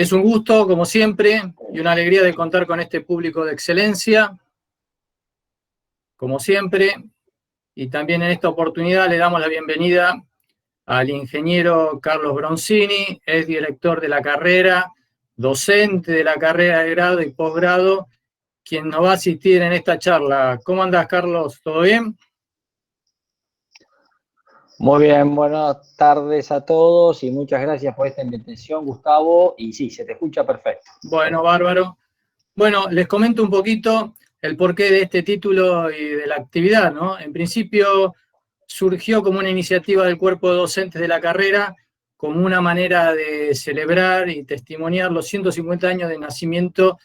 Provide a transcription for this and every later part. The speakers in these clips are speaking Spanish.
Es un gusto, como siempre, y una alegría de contar con este público de excelencia, como siempre, y también en esta oportunidad le damos la bienvenida al ingeniero Carlos Bronzini, es director de la carrera, docente de la carrera de grado y posgrado, quien nos va a asistir en esta charla. ¿Cómo andás, Carlos? ¿Todo bien? Muy bien, buenas tardes a todos y muchas gracias por esta invitación, Gustavo. Y sí, se te escucha perfecto. Bueno, bárbaro. Bueno, les comento un poquito el porqué de este título y de la actividad, ¿no? En principio surgió como una iniciativa del cuerpo de docentes de la carrera, como una manera de celebrar y testimoniar los 150 años de nacimiento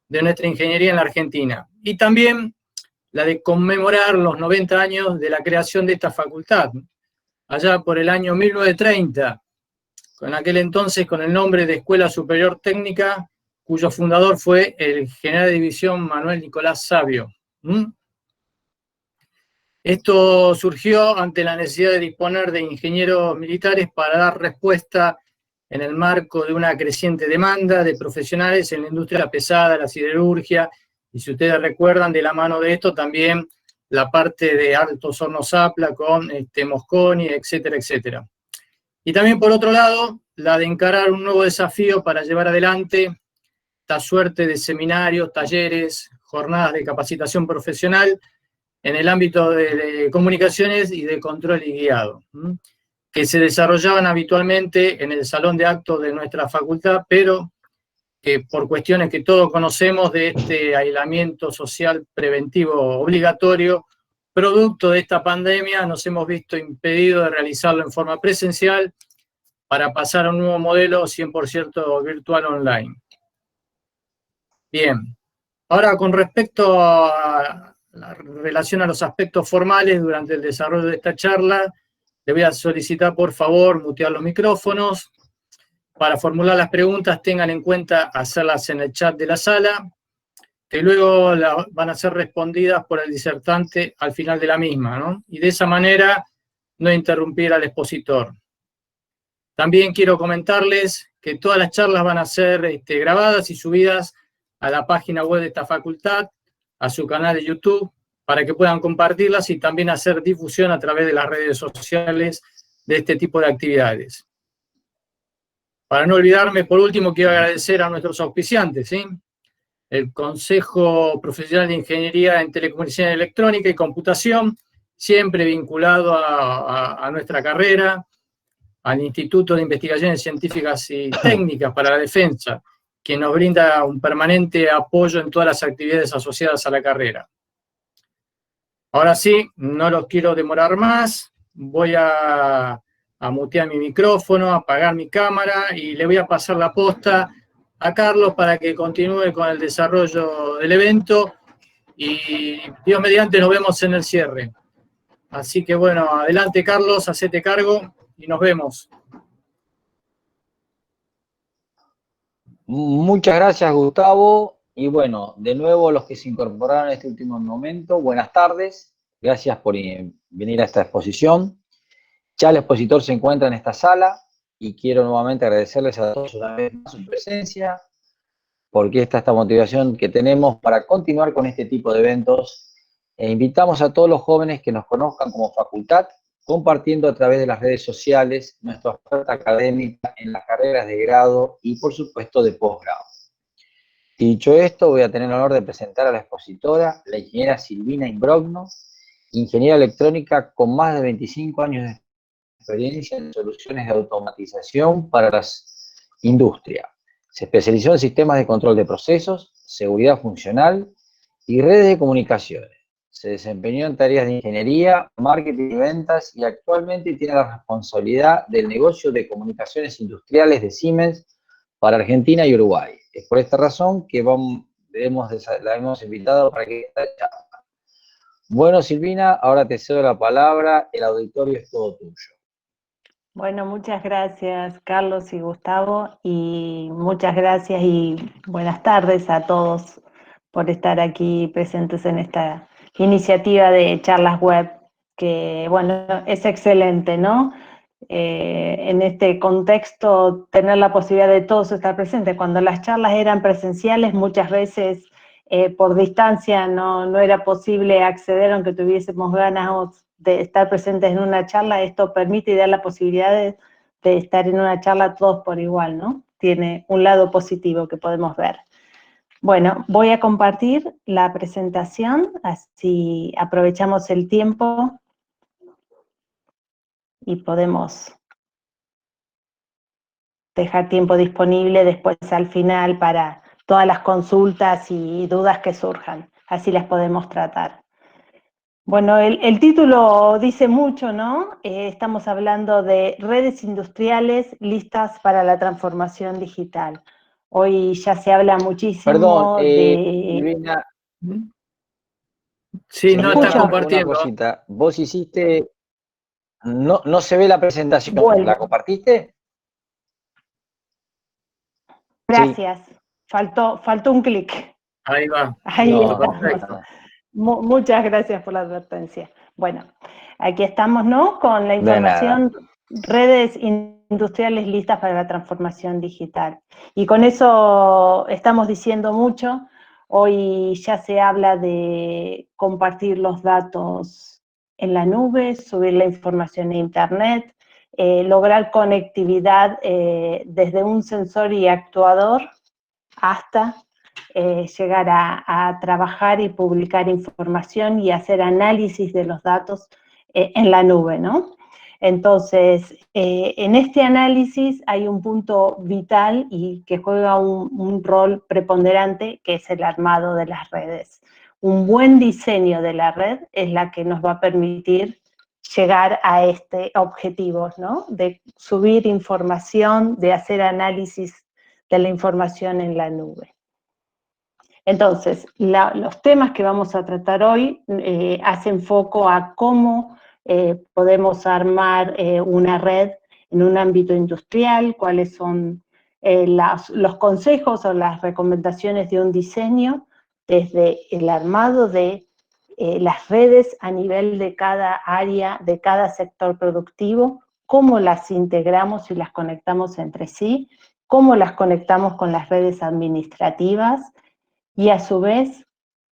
de nuestra ingeniería en la Argentina. Y también la de conmemorar los 90 años de la creación de esta facultad, allá por el año 1930, con aquel entonces con el nombre de Escuela Superior Técnica, cuyo fundador fue el general de división Manuel Nicolás Savio. Esto surgió ante la necesidad de disponer de ingenieros militares para dar respuesta en el marco de una creciente demanda de profesionales en la industria pesada, la siderurgia, y si ustedes recuerdan, de la mano de esto también la parte de Altos Hornos Zapla con Mosconi, etcétera, etcétera. Y también, por otro lado, la de encarar un nuevo desafío para llevar adelante esta suerte de seminarios, talleres, jornadas de capacitación profesional en el ámbito de comunicaciones y de control y guiado, que se desarrollaban habitualmente en el salón de actos de nuestra facultad, pero que por cuestiones que todos conocemos de este aislamiento social preventivo obligatorio, producto de esta pandemia, nos hemos visto impedidos de realizarlo en forma presencial para pasar a un nuevo modelo 100% virtual online. Bien, ahora con respecto a la relación a los aspectos formales durante el desarrollo de esta charla, le voy a solicitar por favor mutear los micrófonos. Para formular las preguntas tengan en cuenta hacerlas en el chat de la sala, que luego van a ser respondidas por el disertante al final de la misma, ¿no? Y de esa manera no interrumpir al expositor. También quiero comentarles que todas las charlas van a ser grabadas y subidas a la página web de esta facultad, a su canal de YouTube, para que puedan compartirlas y también hacer difusión a través de las redes sociales de este tipo de actividades. Para no olvidarme, por último, quiero agradecer a nuestros auspiciantes, ¿sí? El Consejo Profesional de Ingeniería en Telecomunicaciones Electrónica y Computación, siempre vinculado a nuestra carrera, al Instituto de Investigaciones Científicas y Técnicas para la Defensa, que nos brinda un permanente apoyo en todas las actividades asociadas a la carrera. Ahora sí, no los quiero demorar más, voy a mutear mi micrófono, apagar mi cámara y le voy a pasar la posta a Carlos para que continúe con el desarrollo del evento y Dios mediante nos vemos en el cierre. Así que bueno, adelante Carlos, hacete cargo y nos vemos. Muchas gracias, Gustavo. Y bueno, de nuevo los que se incorporaron en este último momento, buenas tardes. Gracias por venir a esta exposición. Ya el expositor se encuentra en esta sala y quiero nuevamente agradecerles a todos una vez más su presencia, porque esta motivación que tenemos para continuar con este tipo de eventos. E invitamos a todos los jóvenes que nos conozcan como facultad, compartiendo a través de las redes sociales nuestra oferta académica en las carreras de grado y, por supuesto, de posgrado. Dicho esto, voy a tener el honor de presentar a la expositora, la ingeniera Silvina Imbrogno, ingeniera electrónica con más de 25 años de experiencia en soluciones de automatización para las industrias. Se especializó en sistemas de control de procesos, seguridad funcional y redes de comunicaciones. Se desempeñó en tareas de ingeniería, marketing y ventas y actualmente tiene la responsabilidad del negocio de comunicaciones industriales de Siemens para Argentina y Uruguay. Es por esta razón que la hemos invitado para que esta charla. Bueno, Silvina, ahora te cedo la palabra, el auditorio es todo tuyo. Bueno, muchas gracias Carlos y Gustavo, y muchas gracias y buenas tardes a todos por estar aquí presentes en esta iniciativa de charlas web, que bueno, es excelente, ¿no? en este contexto tener la posibilidad de todos estar presentes. Cuando las charlas eran presenciales, muchas veces por distancia no era posible acceder, aunque tuviésemos ganas de estar presentes en una charla. Esto permite y da la posibilidad de estar en una charla todos por igual, ¿no? Tiene un lado positivo que podemos ver. Bueno, voy a compartir la presentación, así aprovechamos el tiempo y podemos dejar tiempo disponible después al final para todas las consultas y dudas que surjan. Así las podemos tratar. Bueno, el título dice mucho, ¿no? Estamos hablando de redes industriales listas para la transformación digital. Hoy ya se habla muchísimo Perdón, de... Silvina, Sí, no está Escucho. una compartiendo. cosita. Vos hiciste, no se ve la presentación, ¿la Vuelvo. compartiste? Sí. Gracias. Faltó un clic. Ahí va. Ahí Listo, No, estamos. perfecto. Muchas gracias por la advertencia. Bueno, aquí estamos, ¿no? Con la de nada. información, redes industriales listas para la transformación digital. Y con eso estamos diciendo mucho. Hoy ya se habla de compartir los datos en la nube, subir la información a Internet, lograr conectividad desde un sensor y actuador hasta llegar a trabajar y publicar información y hacer análisis de los datos en la nube, ¿no? Entonces, en este análisis hay un punto vital y que juega un rol preponderante, que es el armado de las redes. Un buen diseño de la red es la que nos va a permitir llegar a este objetivo, ¿no? De subir información, de hacer análisis de la información en la nube. Entonces, los temas que vamos a tratar hoy hacen foco a cómo podemos armar una red en un ámbito industrial, cuáles son los consejos o las recomendaciones de un diseño desde el armado de las redes a nivel de cada área, de cada sector productivo, cómo las integramos y las conectamos entre sí, cómo las conectamos con las redes administrativas, y a su vez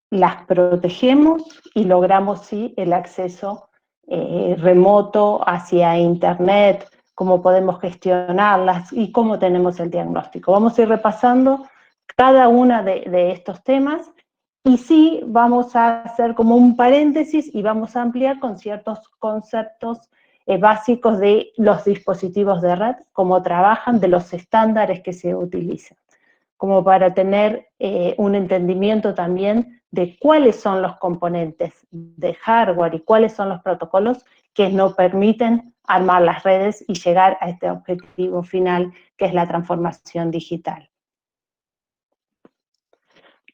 las protegemos y logramos sí el acceso remoto hacia Internet, cómo podemos gestionarlas y cómo tenemos el diagnóstico. Vamos a ir repasando cada uno de estos temas y sí vamos a hacer como un paréntesis y vamos a ampliar con ciertos conceptos básicos de los dispositivos de red, cómo trabajan, de los estándares que se utilizan, como para tener un entendimiento también de cuáles son los componentes de hardware y cuáles son los protocolos que nos permiten armar las redes y llegar a este objetivo final, que es la transformación digital.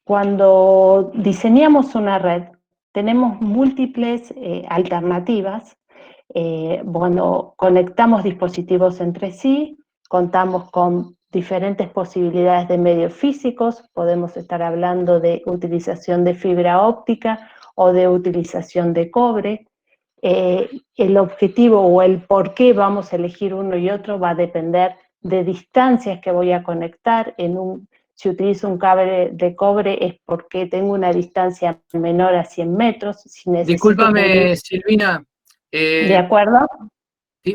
Cuando diseñamos una red, tenemos múltiples alternativas. Cuando conectamos dispositivos entre sí, contamos con diferentes posibilidades de medios físicos, podemos estar hablando de utilización de fibra óptica o de utilización de cobre. El objetivo o el por qué vamos a elegir uno y otro va a depender de distancias que voy a conectar. Si utilizo un cable de cobre es porque tengo una distancia menor a 100 metros. Si necesito Discúlpame, Silvina. ¿De acuerdo?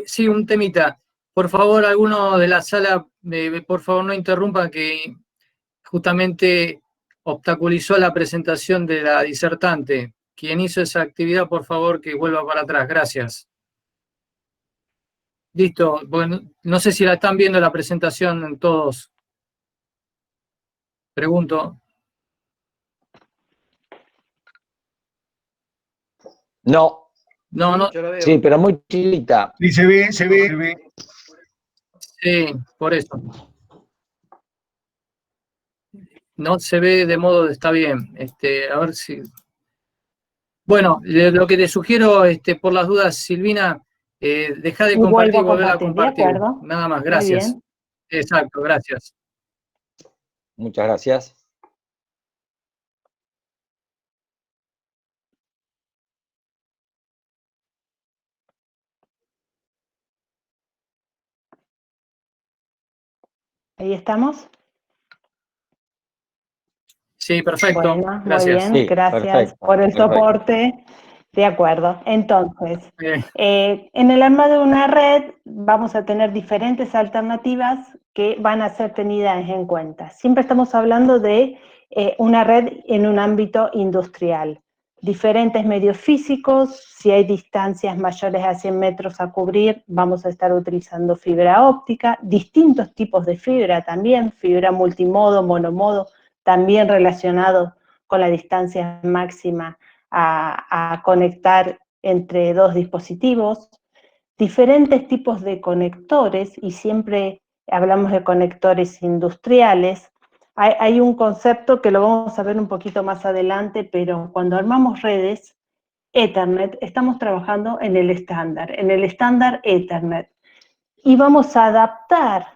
Sí, un temita. Por favor, alguno de la sala, por favor, no interrumpa, que justamente obstaculizó la presentación de la disertante. Quien hizo esa actividad, por favor, que vuelva para atrás. Gracias. Listo. Bueno, no sé si la están viendo la presentación todos. Pregunto. No, No, Yo la veo. sí, pero muy chiquita. Sí, se ve. sí, por eso. No se ve de modo, está bien. A ver si. Bueno, lo que te sugiero, por las dudas, Silvina, deja de Y compartir vuelvo y a volver a compartir, ¿de compartir. acuerdo? Nada más, Muy gracias. bien. Exacto, gracias. Muchas gracias. ¿Ahí estamos? Sí, perfecto. Bueno, Gracias. muy bien, Sí, gracias perfecto, por el perfecto. soporte. De acuerdo. Entonces, Eh, en el armado de una red vamos a tener diferentes alternativas que van a ser tenidas en cuenta. Siempre estamos hablando de una red en un ámbito industrial. Diferentes medios físicos, si hay distancias mayores a 100 metros a cubrir, vamos a estar utilizando fibra óptica, distintos tipos de fibra también, fibra multimodo, monomodo, también relacionado con la distancia máxima a conectar entre dos dispositivos, diferentes tipos de conectores, y siempre hablamos de conectores industriales. Hay un concepto que lo vamos a ver un poquito más adelante, pero cuando armamos redes Ethernet, estamos trabajando en el estándar Ethernet, y vamos a adaptar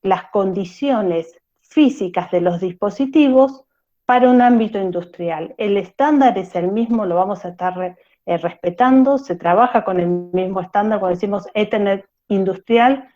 las condiciones físicas de los dispositivos para un ámbito industrial. El estándar es el mismo, lo vamos a estar respetando, se trabaja con el mismo estándar. Cuando decimos Ethernet industrial,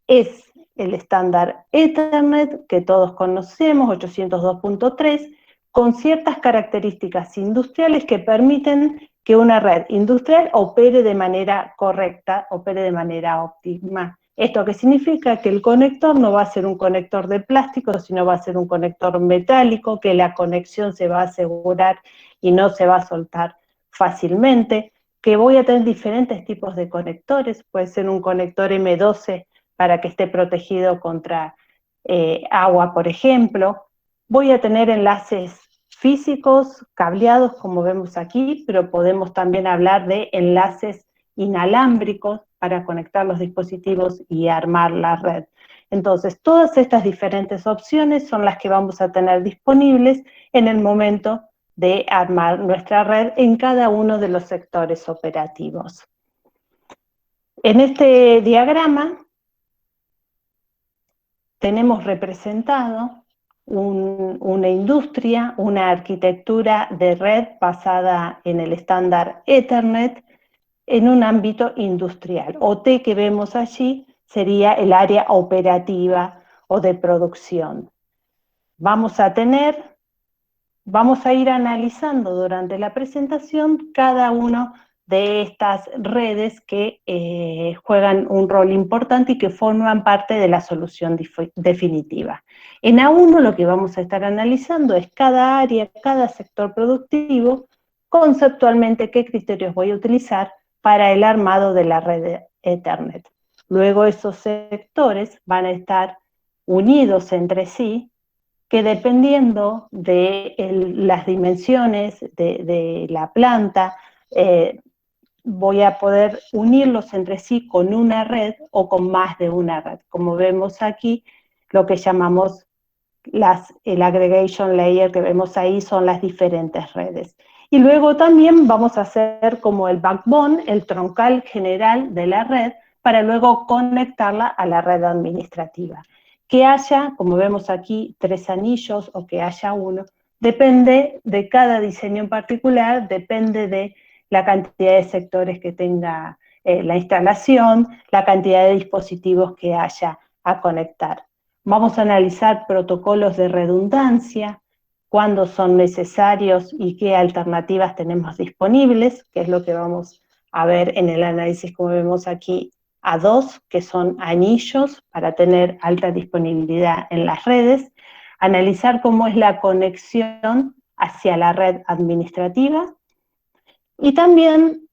es el estándar Ethernet que todos conocemos, 802.3, con ciertas características industriales que permiten que una red industrial opere de manera correcta, opere de manera óptima. ¿Esto qué significa? Que el conector no va a ser un conector de plástico, sino va a ser un conector metálico, que la conexión se va a asegurar y no se va a soltar fácilmente, que voy a tener diferentes tipos de conectores, puede ser un conector M12 para que esté protegido contra agua, por ejemplo. Voy a tener enlaces físicos, cableados, como vemos aquí, pero podemos también hablar de enlaces inalámbricos para conectar los dispositivos y armar la red. Entonces, todas estas diferentes opciones son las que vamos a tener disponibles en el momento de armar nuestra red en cada uno de los sectores operativos. En este diagrama tenemos representado una industria, una arquitectura de red basada en el estándar Ethernet en un ámbito industrial. OT que vemos allí sería el área operativa o de producción. Vamos a ir analizando durante la presentación cada uno de estas redes que juegan un rol importante y que forman parte de la solución definitiva. En A1 lo que vamos a estar analizando es cada área, cada sector productivo, conceptualmente qué criterios voy a utilizar para el armado de la red Ethernet. Luego esos sectores van a estar unidos entre sí, que dependiendo de las dimensiones de la planta, voy a poder unirlos entre sí con una red o con más de una red. Como vemos aquí, lo que llamamos el aggregation layer que vemos ahí son las diferentes redes. Y luego también vamos a hacer como el backbone, el troncal general de la red, para luego conectarla a la red administrativa. Que haya, como vemos aquí, 3 anillos o que haya uno, depende de cada diseño en particular, depende de la cantidad de sectores que tenga la instalación, la cantidad de dispositivos que haya a conectar. Vamos a analizar protocolos de redundancia, cuándo son necesarios y qué alternativas tenemos disponibles, que es lo que vamos a ver en el análisis, como vemos aquí, A2, que son anillos para tener alta disponibilidad en las redes, analizar cómo es la conexión hacia la red administrativa, y también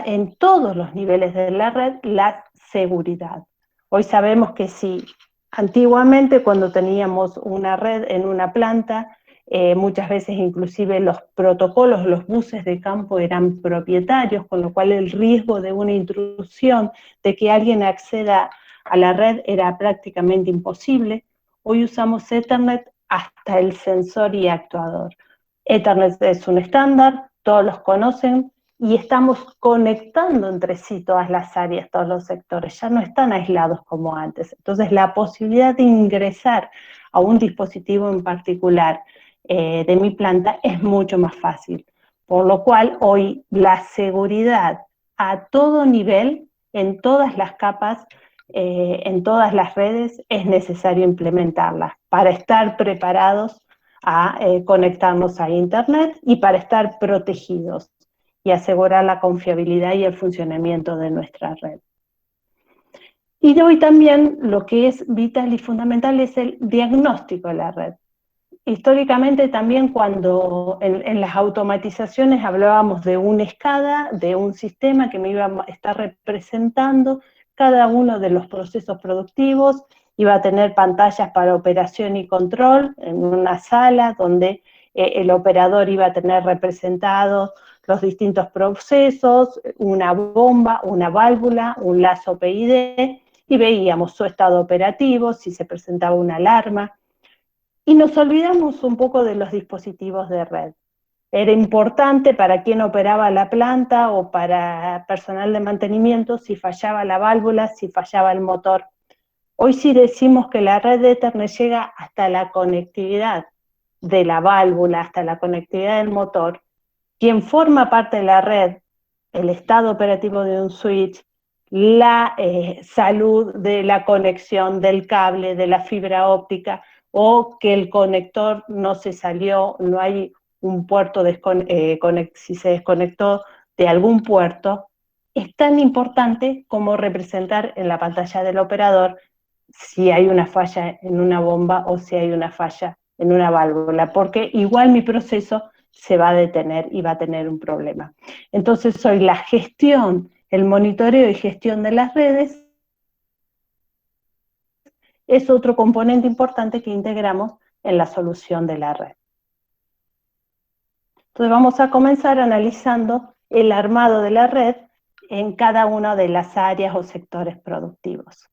en todos los niveles de la red, la seguridad. Hoy sabemos que si antiguamente cuando teníamos una red en una planta, muchas veces inclusive los protocolos, los buses de campo eran propietarios, con lo cual el riesgo de una intrusión, de que alguien acceda a la red era prácticamente imposible. Hoy usamos Ethernet hasta el sensor y actuador. Ethernet es un estándar, todos los conocen, y estamos conectando entre sí todas las áreas, todos los sectores, ya no están aislados como antes. Entonces la posibilidad de ingresar a un dispositivo en particular de mi planta es mucho más fácil. Por lo cual hoy la seguridad a todo nivel, en todas las capas, en todas las redes, es necesario implementarlas para estar preparados a conectarnos a Internet y para estar protegidos y asegurar la confiabilidad y el funcionamiento de nuestra red. Y de hoy también lo que es vital y fundamental es el diagnóstico de la red. Históricamente también cuando en las automatizaciones hablábamos de una escala, de un sistema que me iba a estar representando cada uno de los procesos productivos, iba a tener pantallas para operación y control en una sala donde el operador iba a tener representados los distintos procesos, una bomba, una válvula, un lazo PID, y veíamos su estado operativo, si se presentaba una alarma. Y nos olvidamos un poco de los dispositivos de red. Era importante para quien operaba la planta o para personal de mantenimiento si fallaba la válvula, si fallaba el motor. Hoy sí decimos que la red de Ethernet llega hasta la conectividad de la válvula, hasta la conectividad del motor. Quien forma parte de la red, el estado operativo de un switch, la salud de la conexión del cable, de la fibra óptica, o que el conector no se salió, no hay un puerto, si se desconectó de algún puerto, es tan importante como representar en la pantalla del operador si hay una falla en una bomba o si hay una falla en una válvula, porque igual mi proceso se va a detener y va a tener un problema. Entonces hoy la gestión, el monitoreo y gestión de las redes es otro componente importante que integramos en la solución de la red. Entonces vamos a comenzar analizando el armado de la red en cada una de las áreas o sectores productivos.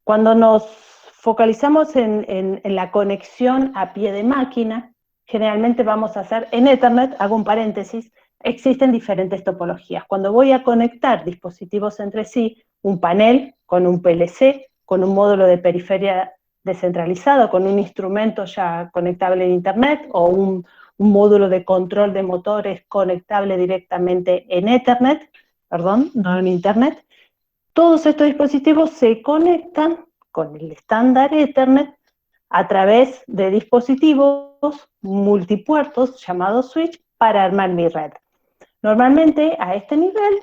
Cuando nos focalizamos en la conexión a pie de máquina, generalmente vamos a hacer, en Ethernet, hago un paréntesis, existen diferentes topologías. Cuando voy a conectar dispositivos entre sí, un panel con un PLC, con un módulo de periferia descentralizado, con un instrumento ya conectable en Internet, o un módulo de control de motores conectable directamente en Ethernet, perdón, no en Internet. Todos estos dispositivos se conectan con el estándar Ethernet a través de dispositivos multipuertos llamados switch para armar mi red. Normalmente a este nivel,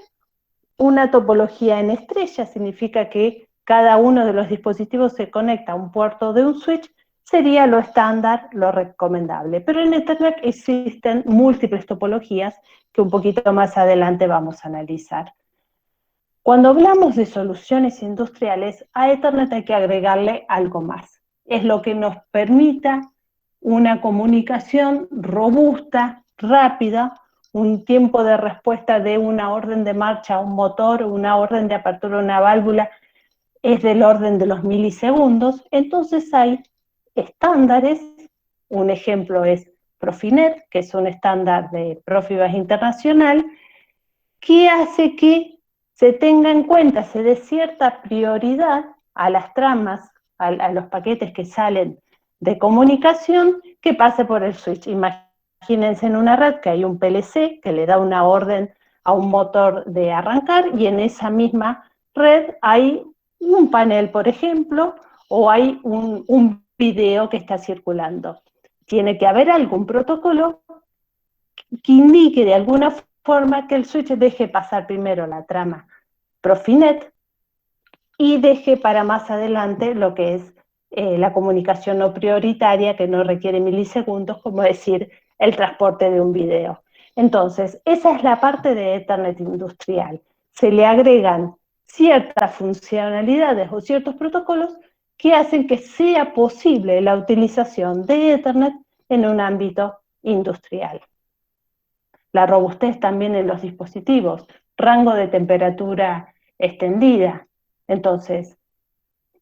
una topología en estrella significa que cada uno de los dispositivos se conecta a un puerto de un switch, sería lo estándar, lo recomendable. Pero en Ethernet existen múltiples topologías que un poquito más adelante vamos a analizar. Cuando hablamos de soluciones industriales, a Ethernet hay que agregarle algo más. Es lo que nos permita una comunicación robusta, rápida, un tiempo de respuesta de una orden de marcha a un motor, una orden de apertura a una válvula, es del orden de los milisegundos. Entonces hay estándares, un ejemplo es Profinet, que es un estándar de Profibus internacional, que hace que se tenga en cuenta, se dé cierta prioridad a las tramas, a los paquetes que salen de comunicación, que pase por el switch. Imagínense en una red que hay un PLC que le da una orden a un motor de arrancar, y en esa misma red hay un panel, por ejemplo, o hay un video que está circulando. Tiene que haber algún protocolo que indique de alguna forma que el switch deje pasar primero la trama Profinet y deje para más adelante lo que es la comunicación no prioritaria, que no requiere milisegundos, como decir el transporte de un video. Entonces, esa es la parte de Ethernet industrial. Se le agregan ciertas funcionalidades o ciertos protocolos que hacen que sea posible la utilización de Ethernet en un ámbito industrial. La robustez también en los dispositivos, rango de temperatura extendida. Entonces,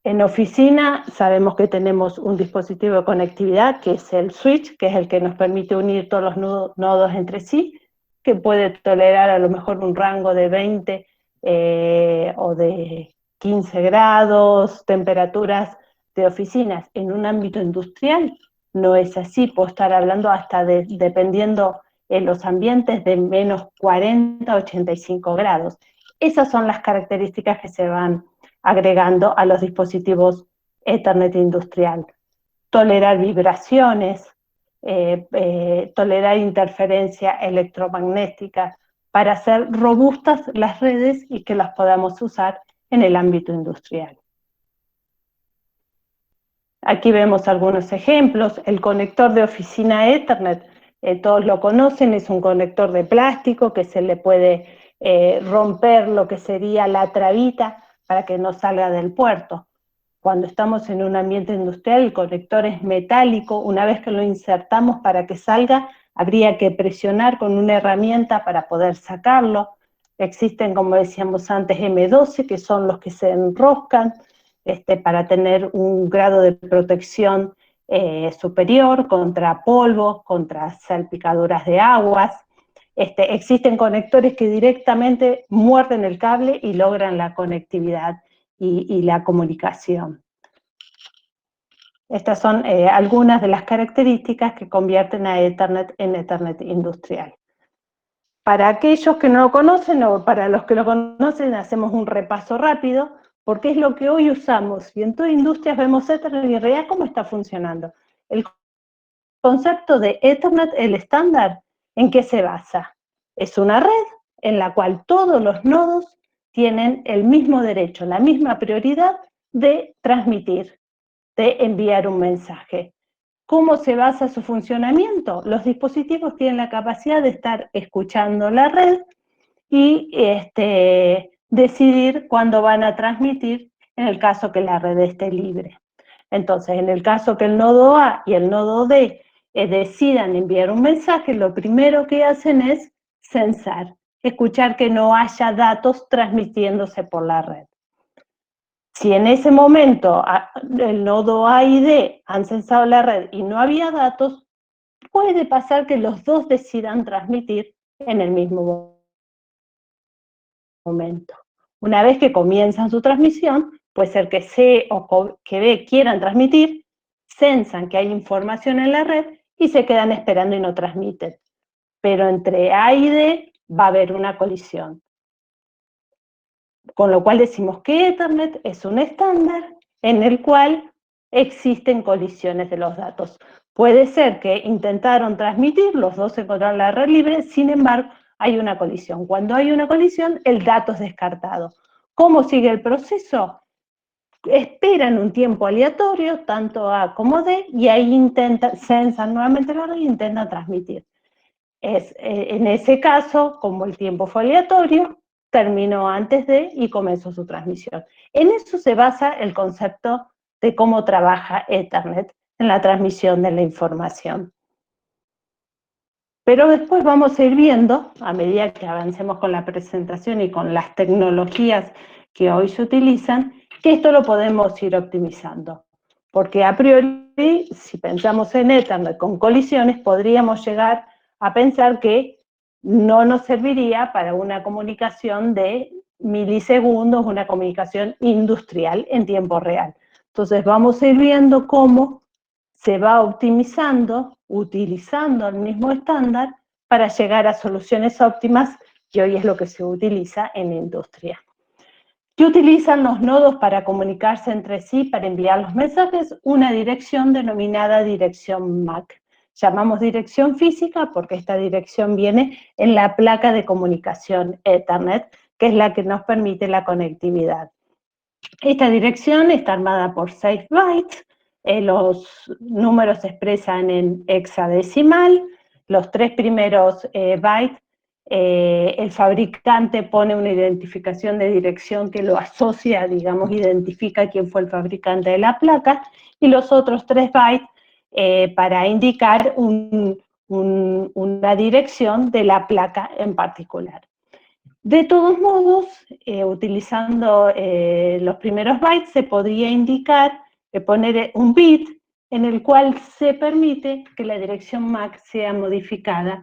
en oficina sabemos que tenemos un dispositivo de conectividad, que es el switch, que es el que nos permite unir todos los nodos entre sí, que puede tolerar a lo mejor un rango de 20 o de 15 grados, temperaturas de oficinas. En un ámbito industrial no es así, puedo estar hablando hasta dependiendo en los ambientes de menos 40 a 85 grados. Esas son las características que se van agregando a los dispositivos Ethernet industrial. Tolerar vibraciones, tolerar interferencia electromagnética, para hacer robustas las redes y que las podamos usar en el ámbito industrial. Aquí vemos algunos ejemplos. El conector de oficina Ethernet, todos lo conocen, es un conector de plástico que se le puede romper lo que sería la trabita para que no salga del puerto. Cuando estamos en un ambiente industrial, el conector es metálico. Una vez que lo insertamos para que salga, habría que presionar con una herramienta para poder sacarlo. Existen, como decíamos antes, M12, que son los que se enroscan para tener un grado de protección superior contra polvos, contra salpicaduras de aguas. Existen conectores que directamente muerden el cable y logran la conectividad y la comunicación. Estas son algunas de las características que convierten a Ethernet en Ethernet industrial. Para aquellos que no lo conocen o para los que lo conocen, hacemos un repaso rápido, porque es lo que hoy usamos, y en toda industria vemos Ethernet y en realidad cómo está funcionando. El concepto de Ethernet, el estándar, ¿en qué se basa? Es una red en la cual todos los nodos tienen el mismo derecho, la misma prioridad de transmitir, de enviar un mensaje. ¿Cómo se basa su funcionamiento? Los dispositivos tienen la capacidad de estar escuchando la red y decidir cuándo van a transmitir en el caso que la red esté libre. Entonces, en el caso que el nodo A y el nodo D decidan enviar un mensaje, lo primero que hacen es censar, escuchar que no haya datos transmitiéndose por la red. Si en ese momento el nodo A y D han censado la red y no había datos, puede pasar que los dos decidan transmitir en el mismo momento. Una vez que comienzan su transmisión, puede ser que C o que B quieran transmitir, censan que hay información en la red y se quedan esperando y no transmiten. Pero entre A y D va a haber una colisión. Con lo cual decimos que Ethernet es un estándar en el cual existen colisiones de los datos. Puede ser que intentaron transmitir, los dos encontraron la red libre, sin embargo, hay una colisión. Cuando hay una colisión, el dato es descartado. ¿Cómo sigue el proceso? Esperan un tiempo aleatorio, tanto A como D, y ahí censan nuevamente la red e intentan transmitir. En ese caso, como el tiempo fue aleatorio, terminó antes de y comenzó su transmisión. En eso se basa el concepto de cómo trabaja Ethernet en la transmisión de la información. Pero después vamos a ir viendo, a medida que avancemos con la presentación y con las tecnologías que hoy se utilizan, que esto lo podemos ir optimizando. Porque a priori, si pensamos en Ethernet con colisiones, podríamos llegar a pensar que no nos serviría para una comunicación de milisegundos, una comunicación industrial en tiempo real. Entonces vamos a ir viendo cómo se va optimizando, utilizando el mismo estándar para llegar a soluciones óptimas, que hoy es lo que se utiliza en la industria. ¿Qué utilizan los nodos para comunicarse entre sí, para enviar los mensajes? Una dirección denominada dirección MAC. Llamamos dirección física porque esta dirección viene en la placa de comunicación Ethernet, que es la que nos permite la conectividad. Esta dirección está armada por 6 bytes, los números se expresan en hexadecimal, los 3 primeros bytes, el fabricante pone una identificación de dirección que lo asocia, digamos, identifica quién fue el fabricante de la placa, y los otros 3 bytes para indicar una dirección de la placa en particular. De todos modos, utilizando los primeros bytes, se podría indicar, poner un bit en el cual se permite que la dirección MAC sea modificada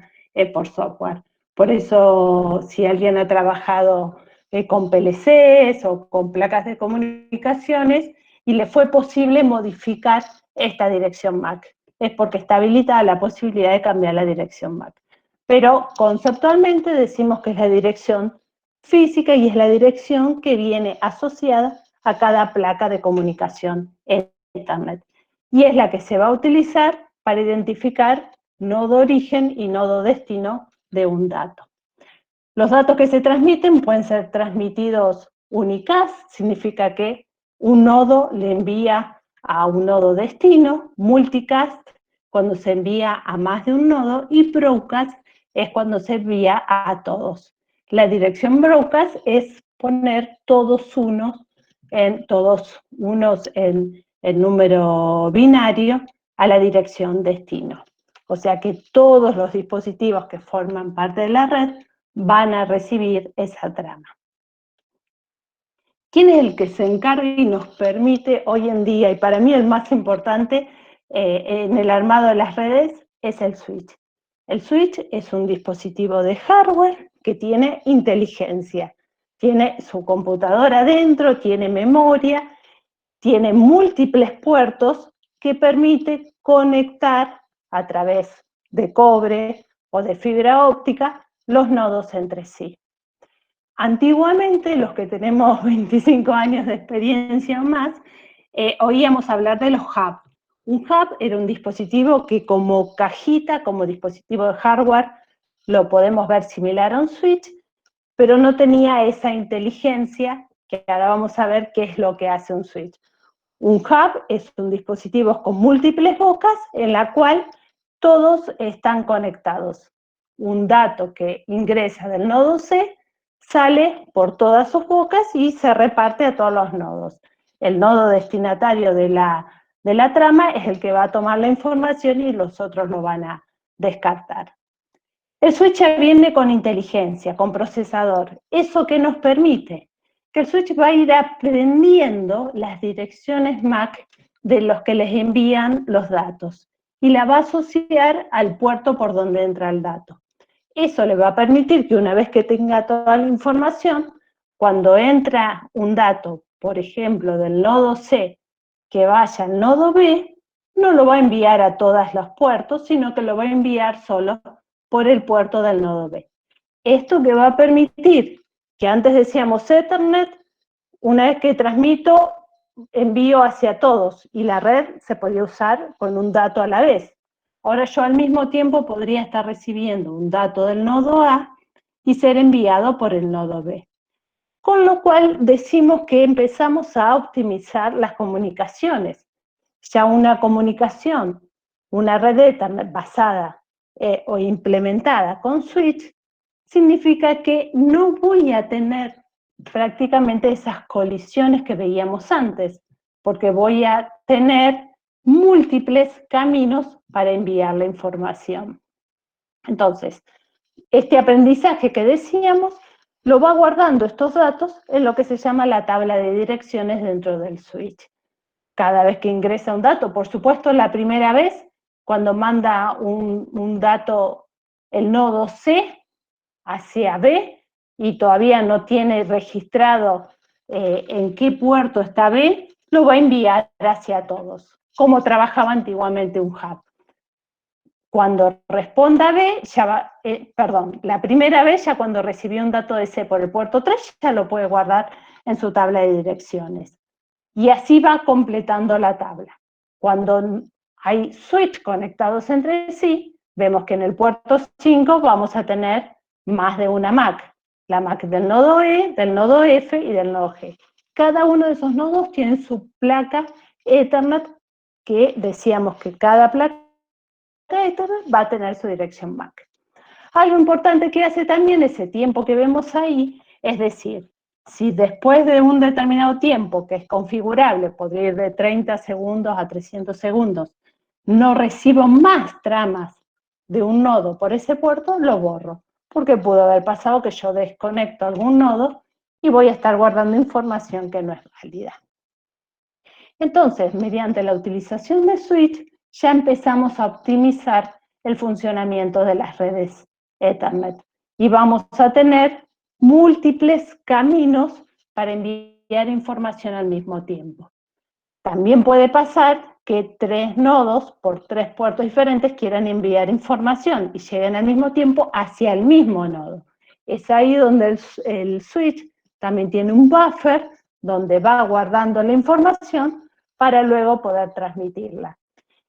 por software. Por eso, si alguien ha trabajado con PLCs o con placas de comunicaciones y le fue posible modificar esta dirección MAC, es porque está habilitada la posibilidad de cambiar la dirección MAC. Pero conceptualmente decimos que es la dirección física y es la dirección que viene asociada a cada placa de comunicación Ethernet. Y es la que se va a utilizar para identificar nodo origen y nodo destino de un dato. Los datos que se transmiten pueden ser transmitidos unicast, significa que un nodo le envía a un nodo destino, multicast cuando se envía a más de un nodo, y broadcast es cuando se envía a todos. La dirección broadcast es poner todos unos en número binario a la dirección destino. O sea que todos los dispositivos que forman parte de la red van a recibir esa trama. ¿Quién es el que se encarga y nos permite hoy en día, y para mí el más importante en el armado de las redes, es el switch? El switch es un dispositivo de hardware que tiene inteligencia. Tiene su computadora adentro, tiene memoria, tiene múltiples puertos que permite conectar a través de cobre o de fibra óptica los nodos entre sí. Antiguamente, los que tenemos 25 años de experiencia o más, oíamos hablar de los hubs. Un hub era un dispositivo que como cajita, como dispositivo de hardware, lo podemos ver similar a un switch, pero no tenía esa inteligencia que ahora vamos a ver qué es lo que hace un switch. Un hub es un dispositivo con múltiples bocas en la cual todos están conectados. Un dato que ingresa del nodo C sale por todas sus bocas y se reparte a todos los nodos. El nodo destinatario de la trama es el que va a tomar la información y los otros lo van a descartar. El switch viene con inteligencia, con procesador. ¿Eso qué nos permite? Que el switch va a ir aprendiendo las direcciones MAC de los que les envían los datos y la va a asociar al puerto por donde entra el dato. Eso le va a permitir que una vez que tenga toda la información, cuando entra un dato, por ejemplo, del nodo C, que vaya al nodo B, no lo va a enviar a todos los puertos, sino que lo va a enviar solo por el puerto del nodo B. Esto que va a permitir que antes decíamos Ethernet, una vez que transmito, envío hacia todos, y la red se podía usar con un dato a la vez. Ahora yo al mismo tiempo podría estar recibiendo un dato del nodo A y ser enviado por el nodo B. Con lo cual decimos que empezamos a optimizar las comunicaciones. Ya una comunicación, una red Ethernet basada o implementada con switch, significa que no voy a tener prácticamente esas colisiones que veíamos antes, porque voy a tener múltiples caminos para enviar la información. Entonces, este aprendizaje que decíamos lo va guardando estos datos en lo que se llama la tabla de direcciones dentro del switch. Cada vez que ingresa un dato, por supuesto la primera vez, cuando manda un dato el nodo C hacia B y todavía no tiene registrado en qué puerto está B, lo va a enviar hacia todos, como trabajaba antiguamente un hub. Cuando responda B, ya va, la primera vez, ya cuando recibió un dato de C por el puerto 3, ya lo puede guardar en su tabla de direcciones. Y así va completando la tabla. Cuando hay switch conectados entre sí, vemos que en el puerto 5 vamos a tener más de una MAC. La MAC del nodo E, del nodo F y del nodo G. Cada uno de esos nodos tiene su placa Ethernet, que decíamos que cada placa Ethernet va a tener su dirección MAC. Algo importante que hace también ese tiempo que vemos ahí, es decir, si después de un determinado tiempo, que es configurable, podría ir de 30 segundos a 300 segundos, no recibo más tramas de un nodo por ese puerto, lo borro. Porque pudo haber pasado que yo desconecto algún nodo y voy a estar guardando información que no es válida. Entonces, mediante la utilización de switch, ya empezamos a optimizar el funcionamiento de las redes Ethernet. Y vamos a tener múltiples caminos para enviar información al mismo tiempo. También puede pasar que 3 nodos por 3 puertos diferentes quieran enviar información y lleguen al mismo tiempo hacia el mismo nodo. Es ahí donde el switch también tiene un buffer donde va guardando la información para luego poder transmitirla.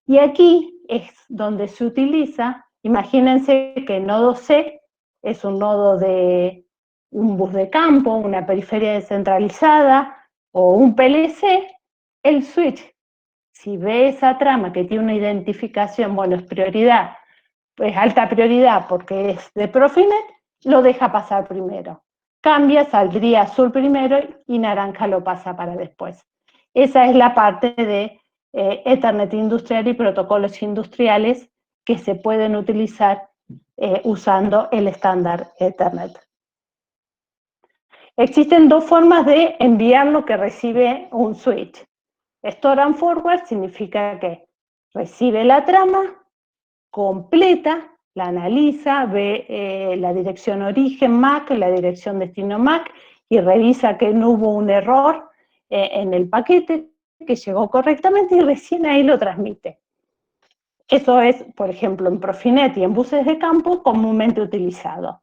Y aquí es donde se utiliza, imagínense que el nodo C es un nodo de un bus de campo, una periferia descentralizada o un PLC, el switch, si ve esa trama que tiene una identificación, bueno, es prioridad, es alta prioridad porque es de Profinet, lo deja pasar primero. Cambia, saldría azul primero y naranja lo pasa para después. Esa es la parte de Ethernet industrial y protocolos industriales que se pueden utilizar usando el estándar Ethernet. Existen dos formas de enviar lo que recibe un switch. Store and forward significa que recibe la trama, completa, la analiza, ve la dirección origen MAC, la dirección destino MAC y revisa que no hubo un error en el paquete, que llegó correctamente y recién ahí lo transmite. Eso es, por ejemplo, en Profinet y en buses de campo comúnmente utilizado.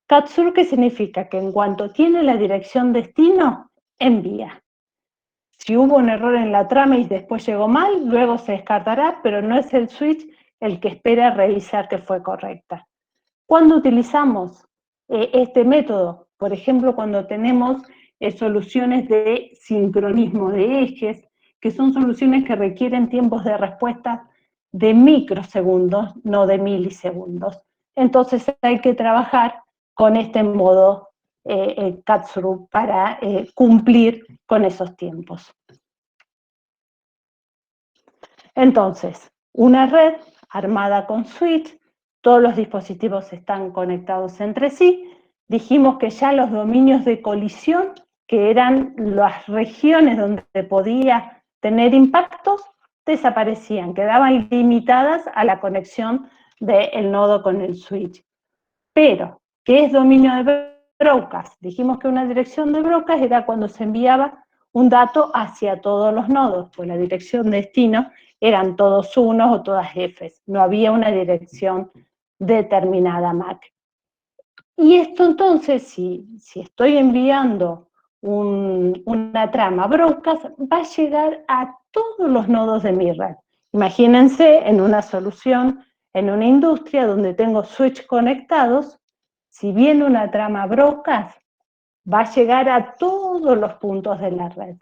Capture, que significa que en cuanto tiene la dirección destino, envía. Si hubo un error en la trama y después llegó mal, luego se descartará, pero no es el switch el que espera revisar que fue correcta. ¿Cuándo utilizamos este método? Por ejemplo, cuando tenemos soluciones de sincronismo de ejes, que son soluciones que requieren tiempos de respuesta de microsegundos, no de milisegundos. Entonces hay que trabajar con este modo cut-through para cumplir con esos tiempos. Entonces, una red armada con switch, todos los dispositivos están conectados entre sí. Dijimos que ya los dominios de colisión, que eran las regiones donde podía tener impactos, desaparecían, quedaban limitadas a la conexión del nodo con el switch. Pero, ¿qué es dominio de broadcast? Dijimos que una dirección de broadcast era cuando se enviaba un dato hacia todos los nodos, pues la dirección destino eran todos unos o todas Fs, no había una dirección determinada MAC. Y esto entonces, si estoy enviando una trama broadcast, va a llegar a todos los nodos de mi red. Imagínense en una solución, en una industria donde tengo switch conectados, si viene una trama broadcast, va a llegar a todos los puntos de la red.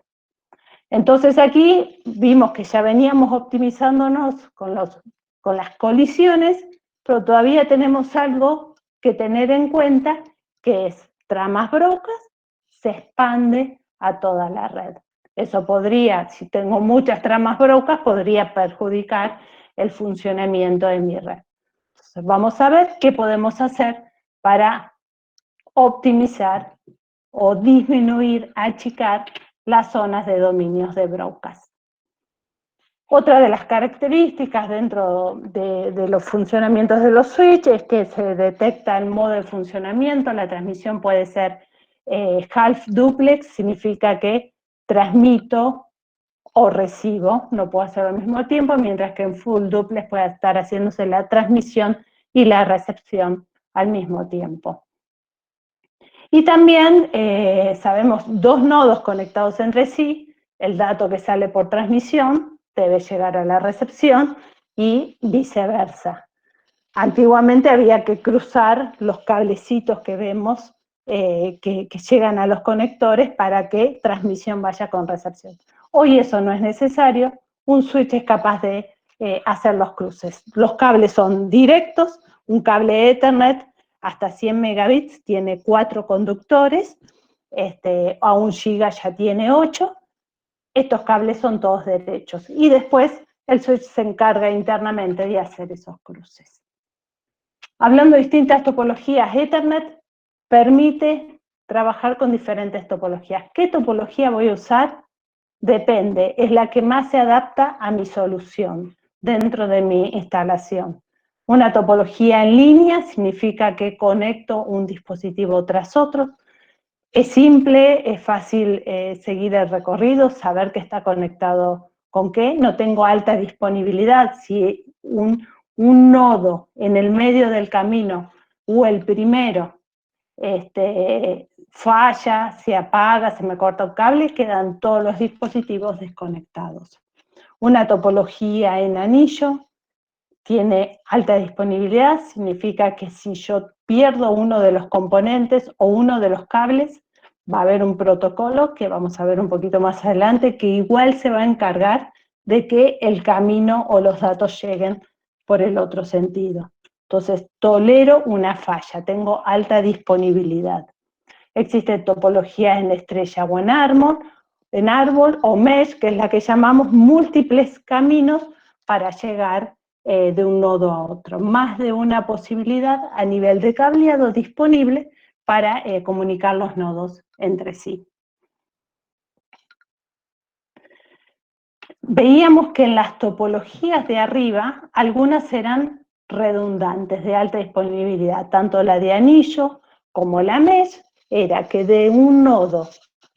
Entonces aquí vimos que ya veníamos optimizándonos con las colisiones, pero todavía tenemos algo que tener en cuenta, que es tramas broadcast, se expande a toda la red. Eso podría, si tengo muchas tramas broadcast, podría perjudicar el funcionamiento de mi red. Entonces vamos a ver qué podemos hacer para optimizar o disminuir, achicar las zonas de dominios de broadcast. Otra de las características dentro de los funcionamientos de los switches es que se detecta el modo de funcionamiento. La transmisión puede ser half duplex, significa que transmito o recibo, no puedo hacerlo al mismo tiempo, mientras que en full duplex puede estar haciéndose la transmisión y la recepción al mismo tiempo. Y también sabemos dos nodos conectados entre sí, el dato que sale por transmisión debe llegar a la recepción y viceversa. Antiguamente había que cruzar los cablecitos que vemos que llegan a los conectores para que transmisión vaya con recepción. Hoy eso no es necesario, un switch es capaz de hacer los cruces. Los cables son directos, un cable Ethernet hasta 100 megabits tiene 4 conductores, a 1 giga ya tiene 8, estos cables son todos derechos, y después el switch se encarga internamente de hacer esos cruces. Hablando de distintas topologías, Ethernet permite trabajar con diferentes topologías. ¿Qué topología voy a usar? Depende, es la que más se adapta a mi solución dentro de mi instalación. Una topología en línea significa que conecto un dispositivo tras otro. Es simple, es fácil seguir el recorrido, saber que está conectado con qué. No tengo alta disponibilidad. Si un nodo en el medio del camino o el primero falla, se apaga, se me corta un cable, quedan todos los dispositivos desconectados. Una topología en anillo tiene alta disponibilidad, significa que si yo pierdo uno de los componentes o uno de los cables, va a haber un protocolo que vamos a ver un poquito más adelante, que igual se va a encargar de que el camino o los datos lleguen por el otro sentido. Entonces, tolero una falla, tengo alta disponibilidad. Existe topología en estrella o en árbol o mesh, que es la que llamamos múltiples caminos para llegar de un nodo a otro. Más de una posibilidad a nivel de cableado disponible para comunicar los nodos entre sí. Veíamos que en las topologías de arriba, algunas eran redundantes, de alta disponibilidad, tanto la de anillo como la mesh, era que de un nodo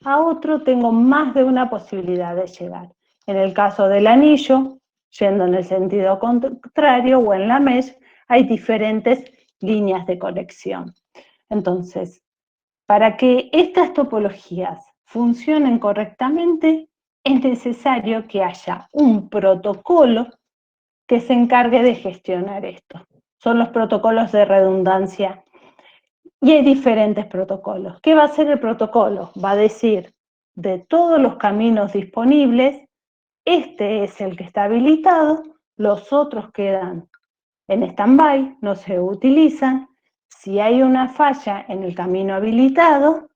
a otro tengo más de una posibilidad de llegar. En el caso del anillo, yendo en el sentido contrario, o en la mesh, hay diferentes líneas de conexión. Entonces, para que estas topologías funcionen correctamente, es necesario que haya un protocolo que se encargue de gestionar esto. Son los protocolos de redundancia. Y hay diferentes protocolos. ¿Qué va a hacer el protocolo? Va a decir, de todos los caminos disponibles, este es el que está habilitado, los otros quedan en stand-by, no se utilizan. Si hay una falla en el camino habilitado,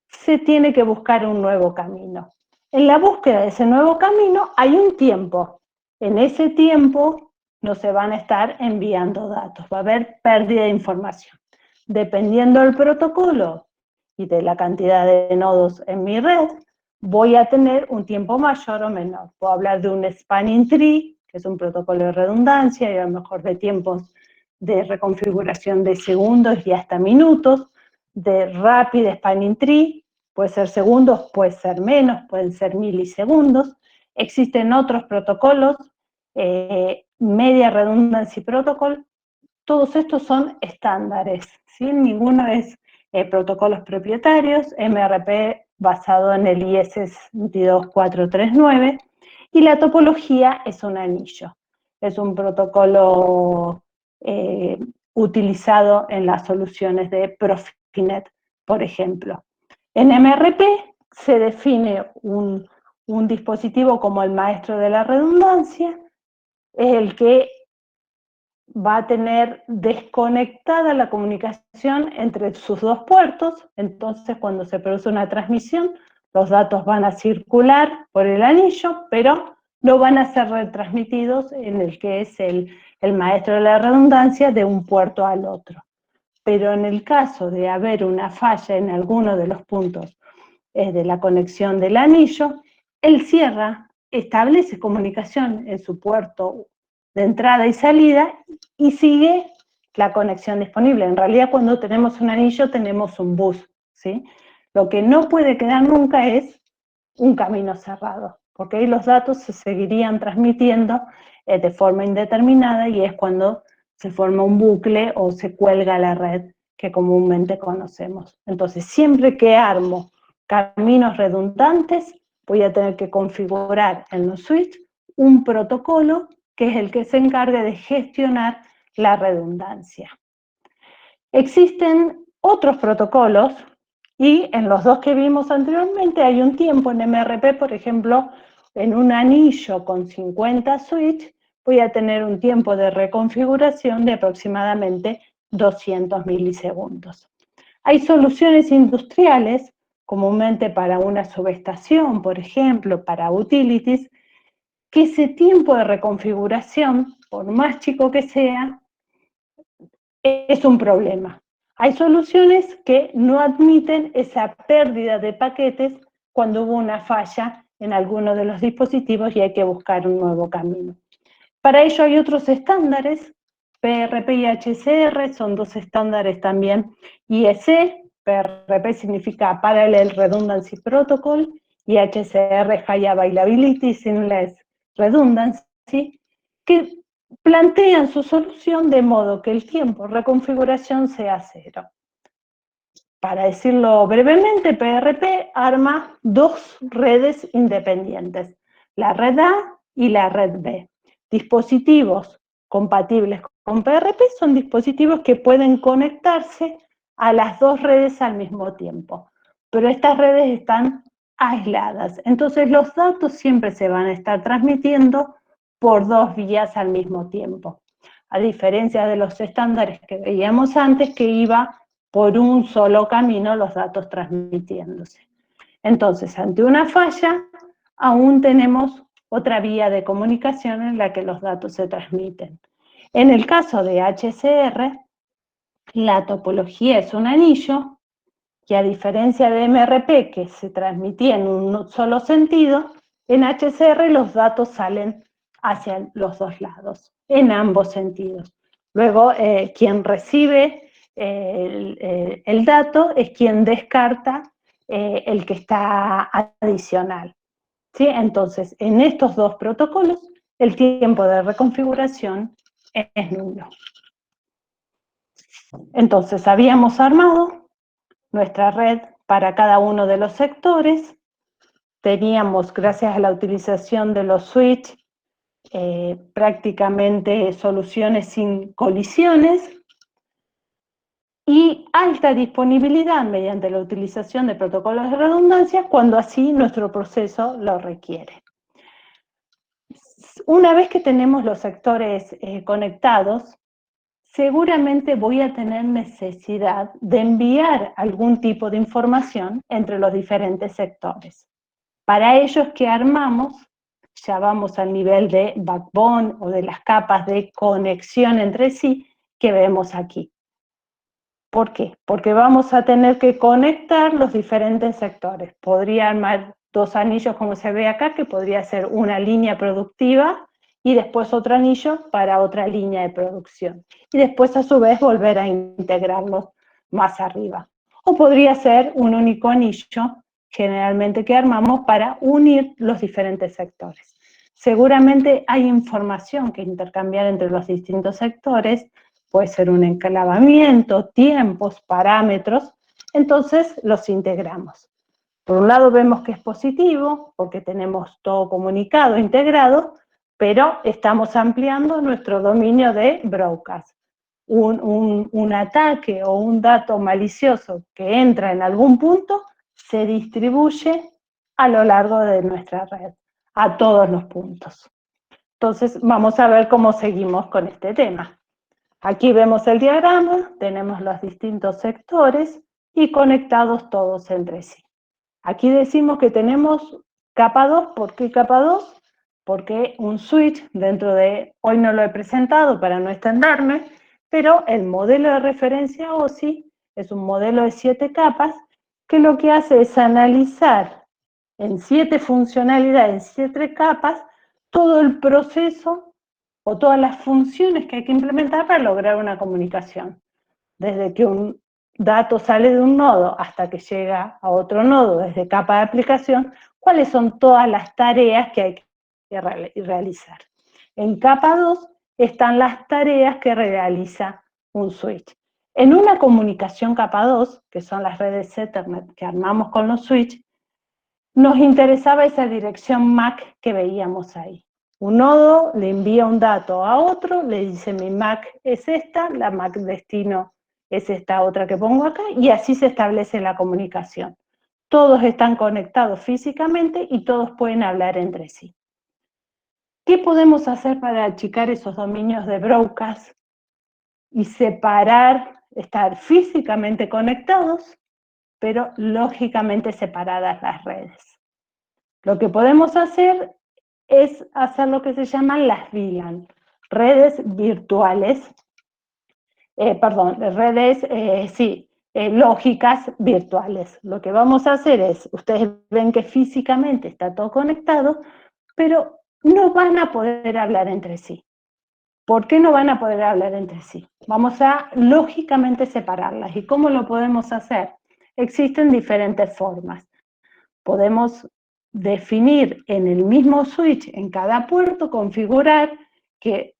se tiene que buscar un nuevo camino. En la búsqueda de ese nuevo camino hay un tiempo. En ese tiempo no se van a estar enviando datos, va a haber pérdida de información. Dependiendo del protocolo y de la cantidad de nodos en mi red, voy a tener un tiempo mayor o menor. Puedo hablar de un spanning tree, que es un protocolo de redundancia, y a lo mejor de tiempos de reconfiguración de segundos y hasta minutos, de rapid spanning tree, puede ser segundos, puede ser menos, pueden ser milisegundos. Existen otros protocolos, Media Redundancy Protocol. Todos estos son estándares, ¿sí? Ninguno es protocolos propietarios, MRP basado en el IS 22439, y la topología es un anillo. Es un protocolo utilizado en las soluciones de Profinet, por ejemplo. En MRP se define un dispositivo como el maestro de la redundancia, es el que va a tener desconectada la comunicación entre sus dos puertos. Entonces cuando se produce una transmisión, los datos van a circular por el anillo, pero no van a ser retransmitidos en el que es el maestro de la redundancia de un puerto al otro. Pero en el caso de haber una falla en alguno de los puntos de la conexión del anillo, él cierra, establece comunicación en su puerto de entrada y salida y sigue la conexión disponible. En realidad, cuando tenemos un anillo, tenemos un bus, ¿sí? Lo que no puede quedar nunca es un camino cerrado, porque ahí los datos se seguirían transmitiendo de forma indeterminada, y es cuando se forma un bucle o se cuelga la red que comúnmente conocemos. Entonces, siempre que armo caminos redundantes, voy a tener que configurar en los switches un protocolo que es el que se encargue de gestionar la redundancia. Existen otros protocolos, y en los dos que vimos anteriormente hay un tiempo. En MRP, por ejemplo, en un anillo con 50 switches, voy a tener un tiempo de reconfiguración de aproximadamente 200 milisegundos. Hay soluciones industriales, comúnmente para una subestación, por ejemplo, para utilities, que ese tiempo de reconfiguración, por más chico que sea, es un problema. Hay soluciones que no admiten esa pérdida de paquetes cuando hubo una falla en alguno de los dispositivos y hay que buscar un nuevo camino. Para ello hay otros estándares, PRP y HCR, son dos estándares también IEC. PRP significa Parallel Redundancy Protocol y HCR High Availability Seamless Redundancy, que plantean su solución de modo que el tiempo de reconfiguración sea cero. para decirlo brevemente, PRP arma dos redes independientes, la red A y la red B. Dispositivos compatibles con PRP son dispositivos que pueden conectarse a las dos redes al mismo tiempo, pero estas redes están aisladas, entonces los datos siempre se van a estar transmitiendo por dos vías al mismo tiempo, a diferencia de los estándares que veíamos antes, que iba por un solo camino los datos transmitiéndose. Entonces, ante una falla, aún tenemos otra vía de comunicación en la que los datos se transmiten. En el caso de HCR, la topología es un anillo, que a diferencia de MRP, que se transmitía en un solo sentido, en HCR los datos salen hacia los dos lados, en ambos sentidos. Luego, quien recibe el dato es quien descarta el que está adicional. ¿Sí? Entonces, en estos dos protocolos, el tiempo de reconfiguración es nulo. Entonces, habíamos armado nuestra red para cada uno de los sectores. Teníamos, gracias a la utilización de los switch, prácticamente soluciones sin colisiones y alta disponibilidad mediante la utilización de protocolos de redundancia cuando así nuestro proceso lo requiere. Una vez que tenemos los sectores conectados, seguramente voy a tener necesidad de enviar algún tipo de información entre los diferentes sectores. Para ello es que armamos, ya vamos al nivel de backbone o de las capas de conexión entre sí que vemos aquí. ¿Por qué? Porque vamos a tener que conectar los diferentes sectores. Podría armar dos anillos como se ve acá, que podría ser una línea productiva y después otro anillo para otra línea de producción. Y después a su vez volver a integrarlos más arriba. O podría ser un único anillo, generalmente que armamos para unir los diferentes sectores. Seguramente hay información que intercambiar entre los distintos sectores, puede ser un enclavamiento, tiempos, parámetros, entonces los integramos. Por un lado vemos que es positivo, porque tenemos todo comunicado, integrado, pero estamos ampliando nuestro dominio de broadcast. Un ataque o un dato malicioso que entra en algún punto se distribuye a lo largo de nuestra red, a todos los puntos. Entonces vamos a ver cómo seguimos con este tema. Aquí vemos el diagrama, tenemos los distintos sectores y conectados todos entre sí. Aquí decimos que tenemos capa 2, ¿por qué capa 2? Porque un switch dentro de, hoy no lo he presentado para no extenderme, pero el modelo de referencia OSI es un modelo de 7 capas que lo que hace es analizar en 7 funcionalidades, en 7 capas, todo el proceso o todas las funciones que hay que implementar para lograr una comunicación. Desde que un dato sale de un nodo hasta que llega a otro nodo desde capa de aplicación, cuáles son todas las tareas que hay que realizar. En capa 2 están las tareas que realiza un switch. En una comunicación capa 2, que son las redes Ethernet que armamos con los switch, nos interesaba esa dirección MAC que veíamos ahí. Un nodo le envía un dato a otro, le dice mi MAC es esta, la MAC destino es esta otra que pongo acá, y así se establece la comunicación. Todos están conectados físicamente y todos pueden hablar entre sí. ¿Qué podemos hacer para achicar esos dominios de broadcast y separar, estar físicamente conectados, pero lógicamente separadas las redes? Lo que podemos hacer es hacer lo que se llaman las VLAN, redes virtuales, lógicas virtuales. Lo que vamos a hacer es, ustedes ven que físicamente está todo conectado, pero no van a poder hablar entre sí. ¿Por qué no van a poder hablar entre sí? Vamos a lógicamente separarlas. ¿Y cómo lo podemos hacer? Existen diferentes formas. Podemos definir en el mismo switch, en cada puerto, configurar qué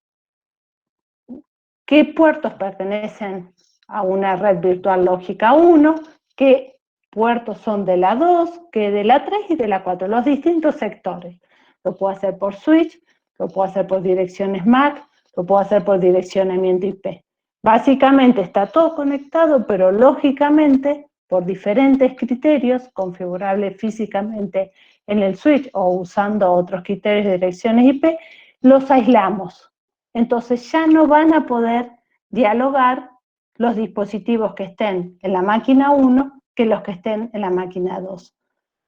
puertos pertenecen a una red virtual lógica 1, qué puertos son de la 2, qué de la 3 y de la 4, los distintos sectores. Lo puedo hacer por switch, lo puedo hacer por direcciones MAC, lo puedo hacer por direccionamiento IP. Básicamente está todo conectado, pero lógicamente, por diferentes criterios, configurables físicamente en el switch o usando otros criterios de direcciones IP, los aislamos. Entonces ya no van a poder dialogar los dispositivos que estén en la máquina 1 que los que estén en la máquina 2.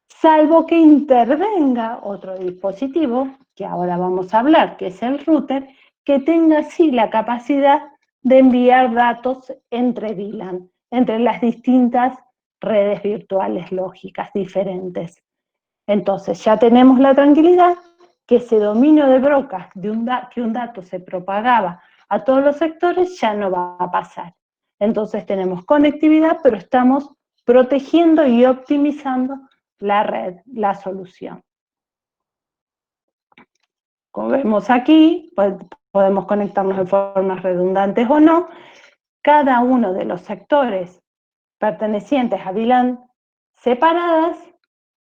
Salvo que intervenga otro dispositivo, que ahora vamos a hablar, que es el router, que tenga sí la capacidad de enviar datos entre VLAN, entre las distintas redes virtuales lógicas diferentes. Entonces ya tenemos la tranquilidad que ese dominio de broadcast, que un dato se propagaba a todos los sectores, ya no va a pasar. Entonces tenemos conectividad, pero estamos protegiendo y optimizando la red, la solución. Como vemos aquí, pues, podemos conectarnos de formas redundantes o no. Cada uno de los sectores pertenecientes a VLAN separadas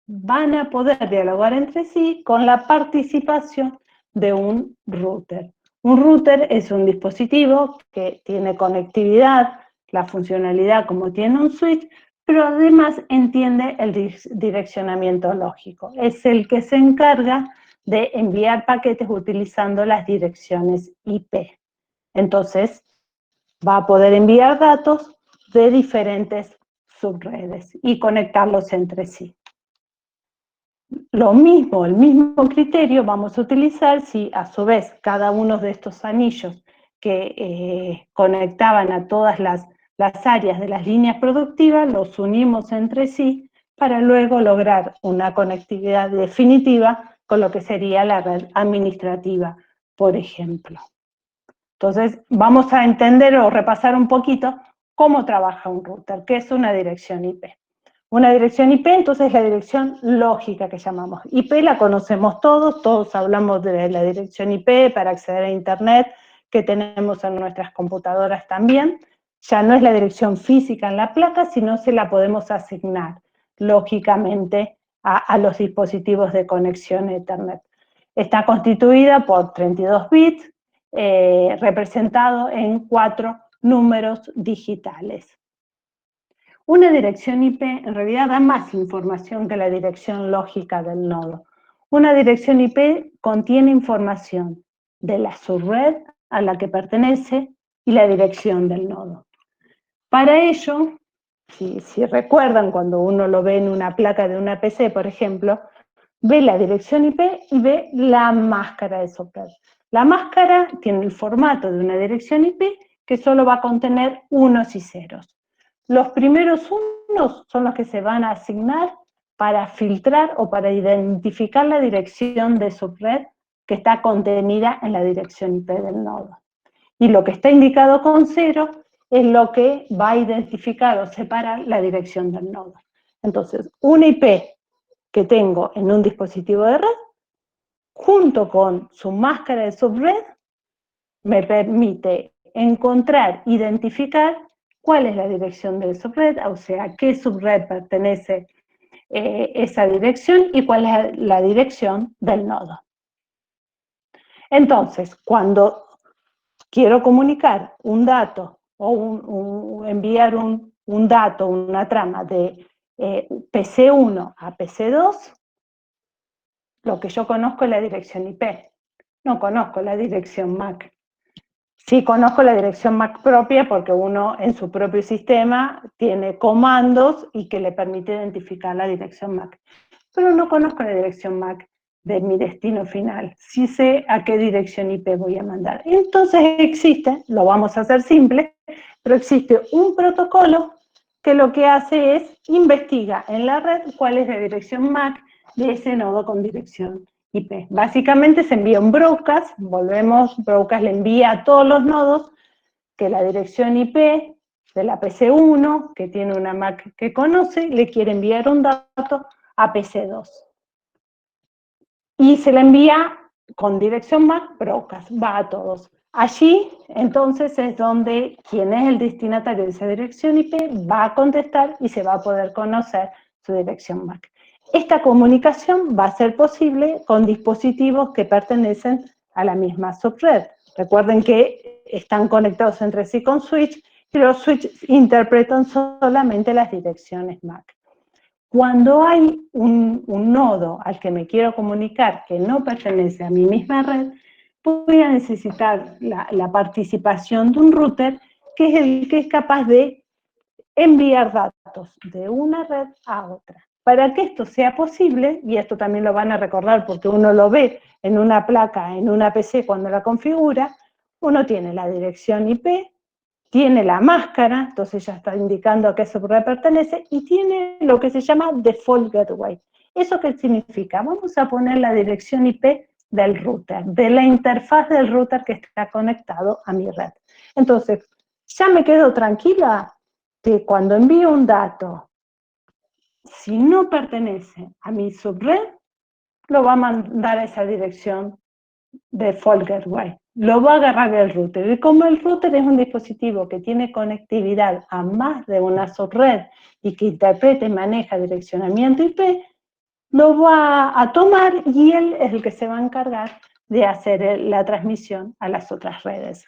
van a poder dialogar entre sí con la participación de un router. Un router es un dispositivo que tiene conectividad, la funcionalidad como tiene un switch, pero además entiende el direccionamiento lógico. Es el que se encarga de enviar paquetes utilizando las direcciones IP. Entonces, va a poder enviar datos de diferentes subredes y conectarlos entre sí. Lo mismo, el mismo criterio vamos a utilizar si a su vez cada uno de estos anillos que conectaban a todas las áreas de las líneas productivas los unimos entre sí para luego lograr una conectividad definitiva con lo que sería la red administrativa, por ejemplo. Entonces vamos a entender o repasar un poquito cómo trabaja un router, qué es una dirección IP. Una dirección IP, entonces, es la dirección lógica que llamamos. IP la conocemos todos hablamos de la dirección IP para acceder a Internet, que tenemos en nuestras computadoras también. Ya no es la dirección física en la placa, sino se la podemos asignar, lógicamente, a los dispositivos de conexión a Internet. Está constituida por 32 bits, representado en 4 números digitales. Una dirección IP en realidad da más información que la dirección lógica del nodo. Una dirección IP contiene información de la subred a la que pertenece y la dirección del nodo. Para ello, si recuerdan cuando uno lo ve en una placa de una PC, por ejemplo, ve la dirección IP y ve la máscara de subred. La máscara tiene el formato de una dirección IP que solo va a contener unos y ceros. Los primeros unos son los que se van a asignar para filtrar o para identificar la dirección de subred que está contenida en la dirección IP del nodo. Y lo que está indicado con 0 es lo que va a identificar o separar la dirección del nodo. Entonces, una IP que tengo en un dispositivo de red, junto con su máscara de subred, me permite encontrar, identificar cuál es la dirección de subred, o sea, a qué subred pertenece esa dirección y cuál es la dirección del nodo. Entonces, cuando quiero comunicar un dato o enviar un dato, una trama de PC1 a PC2, lo que yo conozco es la dirección IP, no conozco la dirección MAC. Sí conozco la dirección MAC propia porque uno en su propio sistema tiene comandos y que le permite identificar la dirección MAC. Pero no conozco la dirección MAC de mi destino final. Sí sé a qué dirección IP voy a mandar. Entonces existe, lo vamos a hacer simple, pero existe un protocolo que lo que hace es investiga en la red cuál es la dirección MAC de ese nodo con dirección IP. Básicamente se envía un broadcast, broadcast le envía a todos los nodos que la dirección IP de la PC1, que tiene una MAC que conoce, le quiere enviar un dato a PC2. Y se le envía con dirección MAC broadcast, va a todos. Allí, entonces, es donde quien es el destinatario de esa dirección IP va a contestar y se va a poder conocer su dirección MAC. Esta comunicación va a ser posible con dispositivos que pertenecen a la misma subred. Recuerden que están conectados entre sí con switch, y los switches interpretan solamente las direcciones MAC. Cuando hay un nodo al que me quiero comunicar que no pertenece a mi misma red, voy a necesitar la participación de un router que es el que es capaz de enviar datos de una red a otra. Para que esto sea posible, y esto también lo van a recordar porque uno lo ve en una placa, en una PC cuando la configura, uno tiene la dirección IP, tiene la máscara, entonces ya está indicando a qué subred pertenece, y tiene lo que se llama Default Gateway. ¿Eso qué significa? Vamos a poner la dirección IP del router, de la interfaz del router que está conectado a mi red. Entonces, ya me quedo tranquila que cuando envío un dato, si no pertenece a mi subred, lo va a mandar a esa dirección Default Gateway. Lo va a agarrar el router. Y como el router es un dispositivo que tiene conectividad a más de una subred y que interpreta y maneja direccionamiento IP, lo va a tomar y él es el que se va a encargar de hacer la transmisión a las otras redes.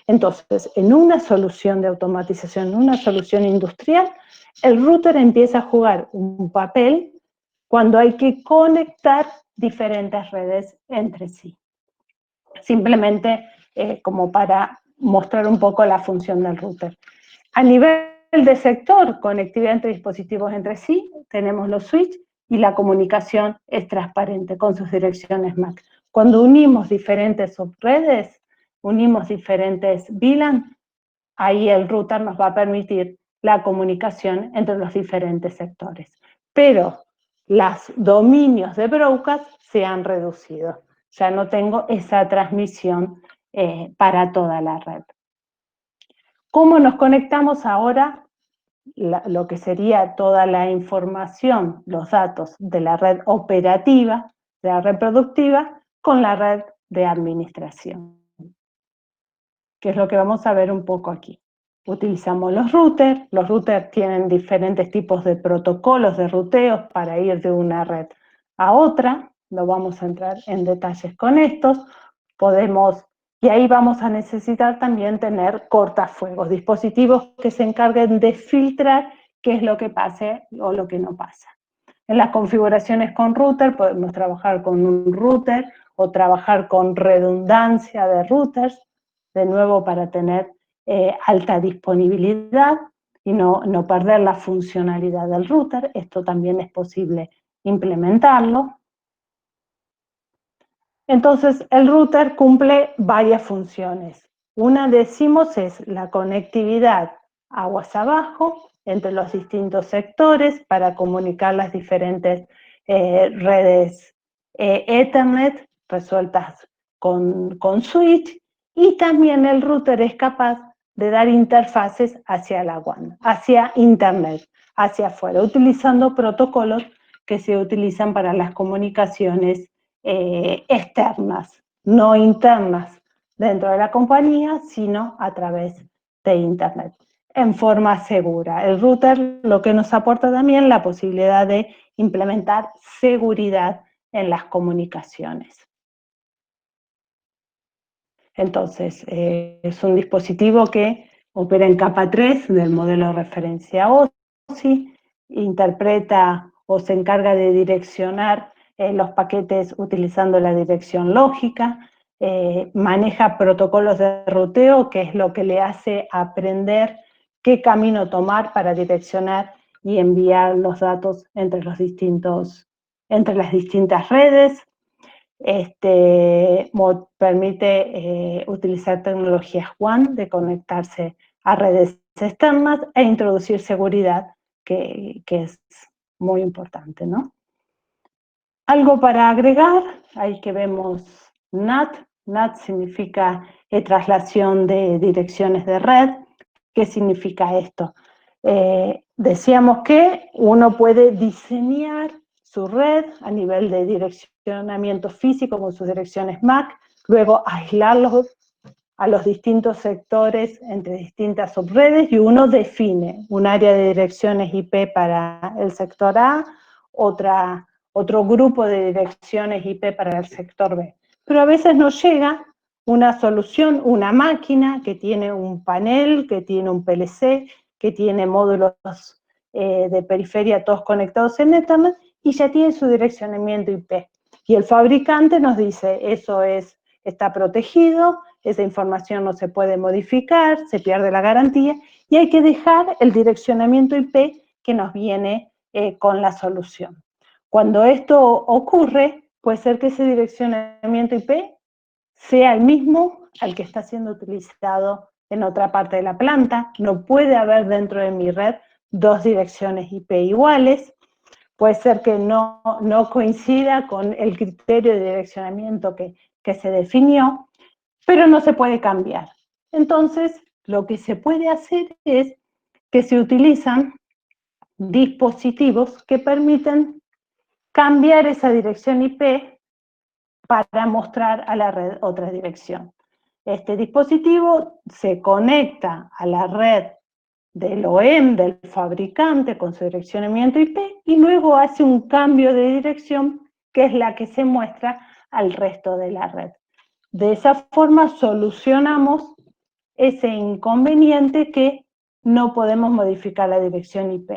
Entonces, en una solución de automatización, en una solución industrial, el router empieza a jugar un papel cuando hay que conectar diferentes redes entre sí. Simplemente como para mostrar un poco la función del router. A nivel de sector, conectividad entre dispositivos entre sí, tenemos los switches y la comunicación es transparente con sus direcciones MAC. Cuando unimos diferentes subredes, unimos diferentes VLAN, ahí el router nos va a permitir la comunicación entre los diferentes sectores. Pero los dominios de broadcast se han reducido. Ya no tengo esa transmisión para toda la red. ¿Cómo nos conectamos ahora? Lo que sería toda la información, los datos de la red operativa, de la red productiva, con la red de administración, que es lo que vamos a ver un poco aquí. Utilizamos los routers tienen diferentes tipos de protocolos de ruteos para ir de una red a otra, no vamos a entrar en detalles con estos, y ahí vamos a necesitar también tener cortafuegos, dispositivos que se encarguen de filtrar qué es lo que pase o lo que no pasa. En las configuraciones con router podemos trabajar con un router o trabajar con redundancia de routers, de nuevo para tener alta disponibilidad y no perder la funcionalidad del router. Esto también es posible implementarlo. Entonces, el router cumple varias funciones. Una, decimos, es la conectividad aguas abajo entre los distintos sectores para comunicar las diferentes redes Ethernet resueltas con switch, y también el router es capaz de dar interfaces hacia la WAN, hacia Internet, hacia afuera, utilizando protocolos que se utilizan para las comunicaciones externas, no internas dentro de la compañía, sino a través de Internet, en forma segura. El router lo que nos aporta también la posibilidad de implementar seguridad en las comunicaciones. Entonces, es un dispositivo que opera en capa 3 del modelo de referencia OSI, interpreta o se encarga de direccionar los paquetes utilizando la dirección lógica, maneja protocolos de ruteo, que es lo que le hace aprender qué camino tomar para direccionar y enviar los datos entre las distintas redes. Permite utilizar tecnologías WAN de conectarse a redes externas e introducir seguridad, que es muy importante, ¿no? Algo para agregar, ahí que vemos NAT. NAT significa traslación de direcciones de red. ¿Qué significa esto? Decíamos que uno puede diseñar su red a nivel de direccionamiento físico con sus direcciones MAC, luego aislarlos a los distintos sectores entre distintas subredes, y uno define un área de direcciones IP para el sector A, otro grupo de direcciones IP para el sector B. Pero a veces nos llega una solución, una máquina que tiene un panel, que tiene un PLC, que tiene módulos de periferia todos conectados en Ethernet, y ya tiene su direccionamiento IP. Y el fabricante nos dice, eso está protegido, esa información no se puede modificar, se pierde la garantía, y hay que dejar el direccionamiento IP que nos viene con la solución. Cuando esto ocurre, puede ser que ese direccionamiento IP sea el mismo al que está siendo utilizado en otra parte de la planta. No puede haber dentro de mi red dos direcciones IP iguales. Puede ser que no coincida con el criterio de direccionamiento que se definió, pero no se puede cambiar. Entonces, lo que se puede hacer es que se utilizan dispositivos que permiten cambiar esa dirección IP para mostrar a la red otra dirección. Este dispositivo se conecta a la red del OEM, del fabricante, con su direccionamiento IP, y luego hace un cambio de dirección, que es la que se muestra al resto de la red. De esa forma solucionamos ese inconveniente que no podemos modificar la dirección IP.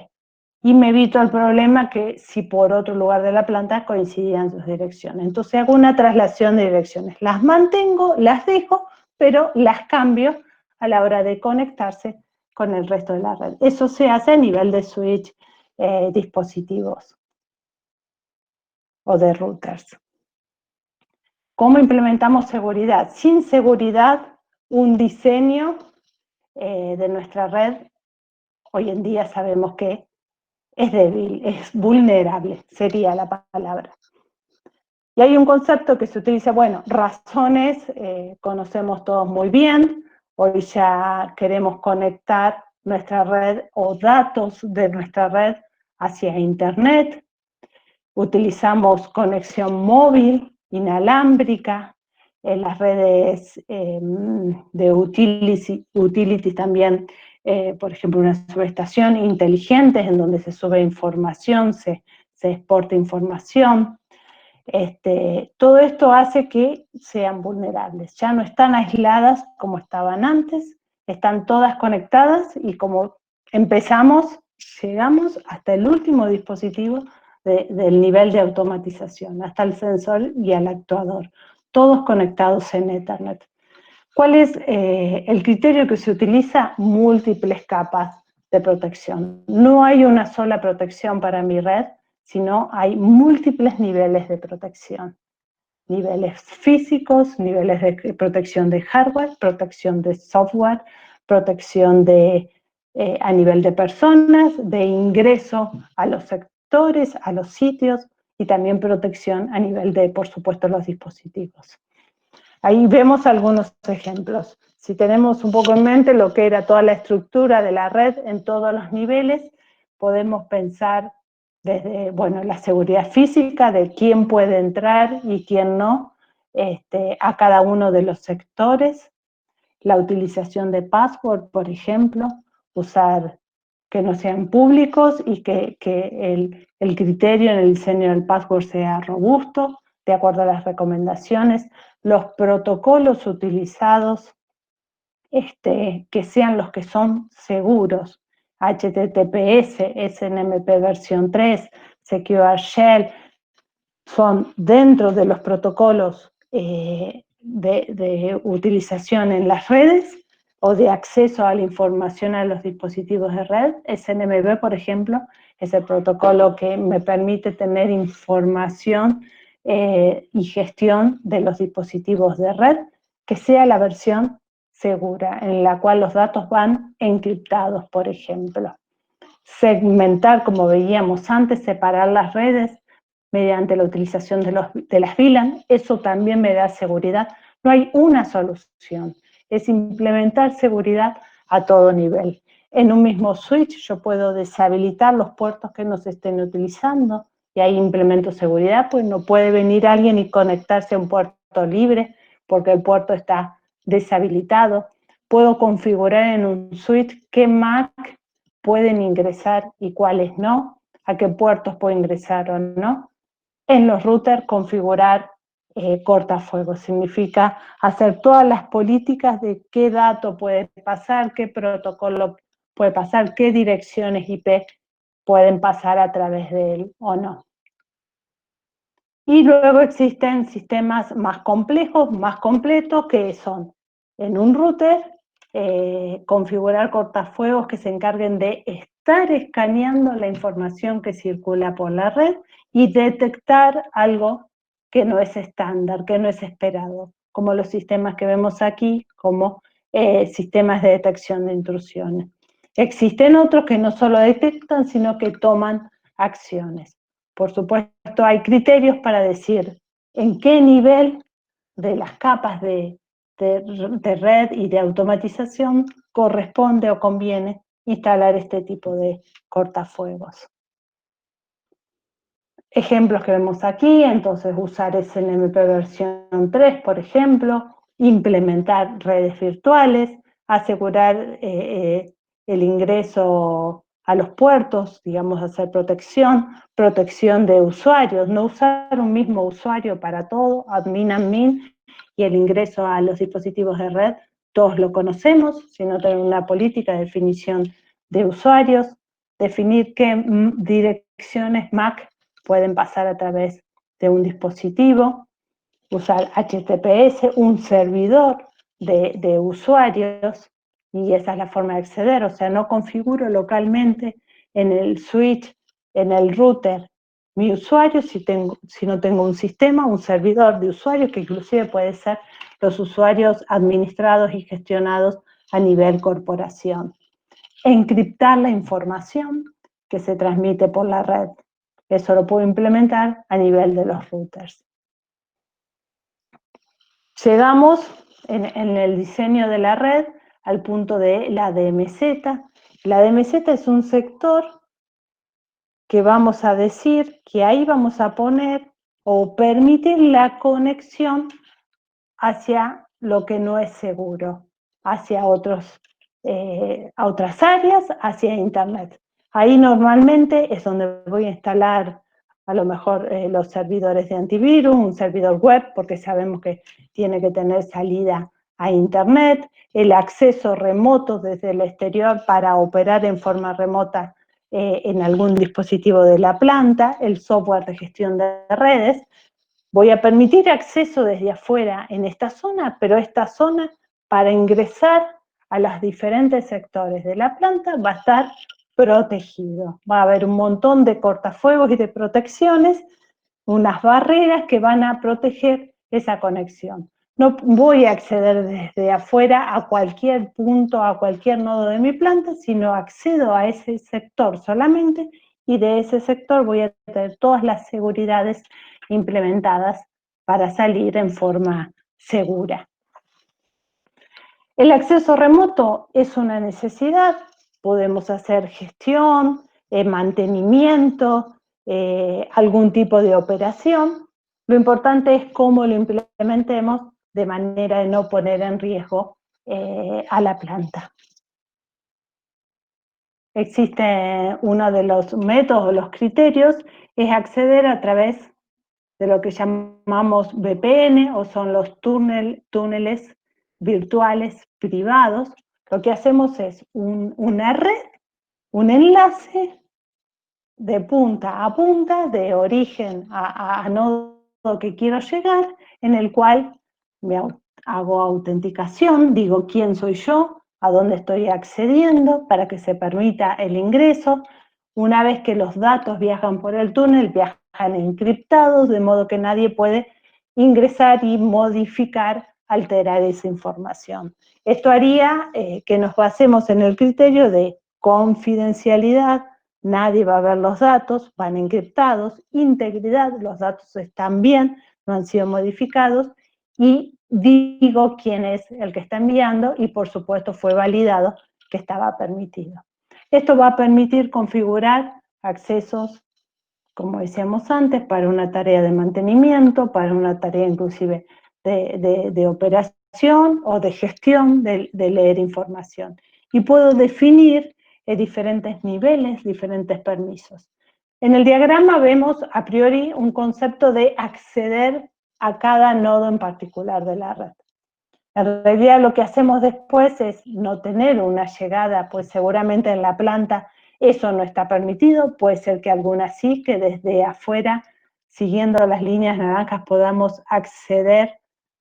Y me evito el problema que si por otro lugar de la planta coincidían sus direcciones. Entonces hago una traslación de direcciones. Las mantengo, las dejo, pero las cambio a la hora de conectarse con el resto de la red. Eso se hace a nivel de switch, dispositivos o de routers. ¿Cómo implementamos seguridad? Sin seguridad, un diseño de nuestra red, hoy en día sabemos que es débil, es vulnerable, sería la palabra. Y hay un concepto que se utiliza, bueno, razones, conocemos todos muy bien. Hoy ya queremos conectar nuestra red o datos de nuestra red hacia Internet. Utilizamos conexión móvil, inalámbrica, en las redes de utilities también, por ejemplo, una subestación inteligente en donde se sube información, se exporta información. Todo esto hace que sean vulnerables. Ya no están aisladas como estaban antes, están todas conectadas, y como empezamos, llegamos hasta el último dispositivo del nivel de automatización, hasta el sensor y el actuador, todos conectados en Ethernet. ¿Cuál es el criterio que se utiliza? Múltiples capas de protección. No hay una sola protección para mi red, sino hay múltiples niveles de protección. Niveles físicos, niveles de protección de hardware, protección de software, protección a nivel de personas, de ingreso a los sectores, a los sitios, y también protección a nivel de, por supuesto, los dispositivos. Ahí vemos algunos ejemplos. Si tenemos un poco en mente lo que era toda la estructura de la red en todos los niveles, podemos pensar desde, bueno, la seguridad física de quién puede entrar y quién no, a cada uno de los sectores, la utilización de password, por ejemplo, usar que no sean públicos y que el criterio en el diseño del password sea robusto, de acuerdo a las recomendaciones, los protocolos utilizados, que sean los que son seguros, HTTPS, SNMP versión 3, Secure Shell, son dentro de los protocolos de utilización en las redes o de acceso a la información a los dispositivos de red. SNMP, por ejemplo, es el protocolo que me permite tener información y gestión de los dispositivos de red, que sea la versión segura, en la cual los datos van encriptados, por ejemplo. Segmentar, como veíamos antes, separar las redes mediante la utilización de las VLAN, eso también me da seguridad. No hay una solución, es implementar seguridad a todo nivel. En un mismo switch yo puedo deshabilitar los puertos que no se estén utilizando, y ahí implemento seguridad, pues no puede venir alguien y conectarse a un puerto libre porque el puerto está deshabilitado. Puedo configurar en un switch qué MAC pueden ingresar y cuáles no, a qué puertos puedo ingresar o no. En los routers configurar cortafuegos, significa hacer todas las políticas de qué dato puede pasar, qué protocolo puede pasar, qué direcciones IP pueden pasar a través de él o no. Y luego existen sistemas más complejos, más completos, que son en un router configurar cortafuegos que se encarguen de estar escaneando la información que circula por la red y detectar algo que no es estándar, que no es esperado, como los sistemas que vemos aquí, como sistemas de detección de intrusiones. Existen otros que no solo detectan, sino que toman acciones. Por supuesto, hay criterios para decir en qué nivel de las capas de red y de automatización corresponde o conviene instalar este tipo de cortafuegos. Ejemplos que vemos aquí, entonces usar SNMP versión 3, por ejemplo, implementar redes virtuales, asegurar el ingreso a los puertos, digamos, hacer protección de usuarios, no usar un mismo usuario para todo, admin, y el ingreso a los dispositivos de red, todos lo conocemos, sino tener una política de definición de usuarios, definir qué direcciones MAC pueden pasar a través de un dispositivo, usar HTTPS, un servidor de usuarios, y esa es la forma de acceder, o sea, no configuro localmente en el switch, en el router, mi usuario si no tengo un sistema, un servidor de usuarios, que inclusive puede ser los usuarios administrados y gestionados a nivel corporación. Encriptar la información que se transmite por la red. Eso lo puedo implementar a nivel de los routers. Llegamos en el diseño de la red al punto de la DMZ. La DMZ es un sector que vamos a decir que ahí vamos a poner o permitir la conexión hacia lo que no es seguro, hacia otras áreas, hacia Internet. Ahí normalmente es donde voy a instalar a lo mejor los servidores de antivirus, un servidor web, porque sabemos que tiene que tener salida a Internet, el acceso remoto desde el exterior para operar en forma remota en algún dispositivo de la planta, el software de gestión de redes. Voy a permitir acceso desde afuera en esta zona, pero esta zona, para ingresar a los diferentes sectores de la planta, va a estar protegido. Va a haber un montón de cortafuegos y de protecciones, unas barreras que van a proteger esa conexión. No voy a acceder desde afuera a cualquier punto, a cualquier nodo de mi planta, sino accedo a ese sector solamente, y de ese sector voy a tener todas las seguridades implementadas para salir en forma segura. El acceso remoto es una necesidad, podemos hacer gestión, mantenimiento, algún tipo de operación. Lo importante es cómo lo implementemos de manera de no poner en riesgo a la planta. Existe uno de los métodos, los criterios, es acceder a través de lo que llamamos VPN, o son los túneles virtuales privados. Lo que hacemos es una red, un enlace de punta a punta, de origen a nodo que quiero llegar, en el cual hago autenticación, digo quién soy yo, a dónde estoy accediendo, para que se permita el ingreso. Una vez que los datos viajan por el túnel, viajan encriptados, de modo que nadie puede ingresar y modificar, alterar esa información. Esto haría que nos basemos en el criterio de confidencialidad, nadie va a ver los datos, van encriptados, integridad, los datos están bien, no han sido modificados, y digo quién es el que está enviando, y por supuesto fue validado que estaba permitido. Esto va a permitir configurar accesos, como decíamos antes, para una tarea de mantenimiento, para una tarea inclusive de operación, o de gestión de leer información. Y puedo definir diferentes niveles, diferentes permisos. En el diagrama vemos a priori un concepto de acceder a cada nodo en particular de la red. En realidad lo que hacemos después es no tener una llegada, pues seguramente en la planta eso no está permitido, puede ser que alguna sí, que desde afuera, siguiendo las líneas naranjas, podamos acceder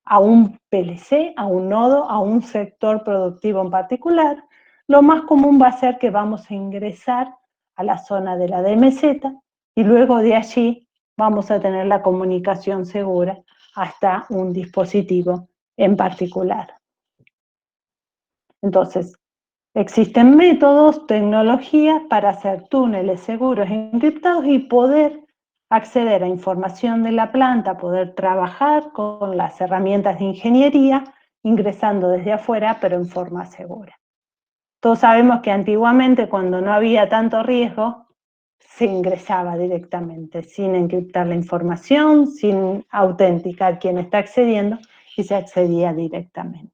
a un PLC, a un nodo, a un sector productivo en particular. Lo más común va a ser que vamos a ingresar a la zona de la DMZ y luego de allí vamos a tener la comunicación segura hasta un dispositivo en particular. Entonces, existen métodos, tecnologías para hacer túneles seguros encriptados y poder acceder a información de la planta, poder trabajar con las herramientas de ingeniería, ingresando desde afuera, pero en forma segura. Todos sabemos que antiguamente, cuando no había tanto riesgo, se ingresaba directamente, sin encriptar la información, sin autenticar quién está accediendo, y se accedía directamente.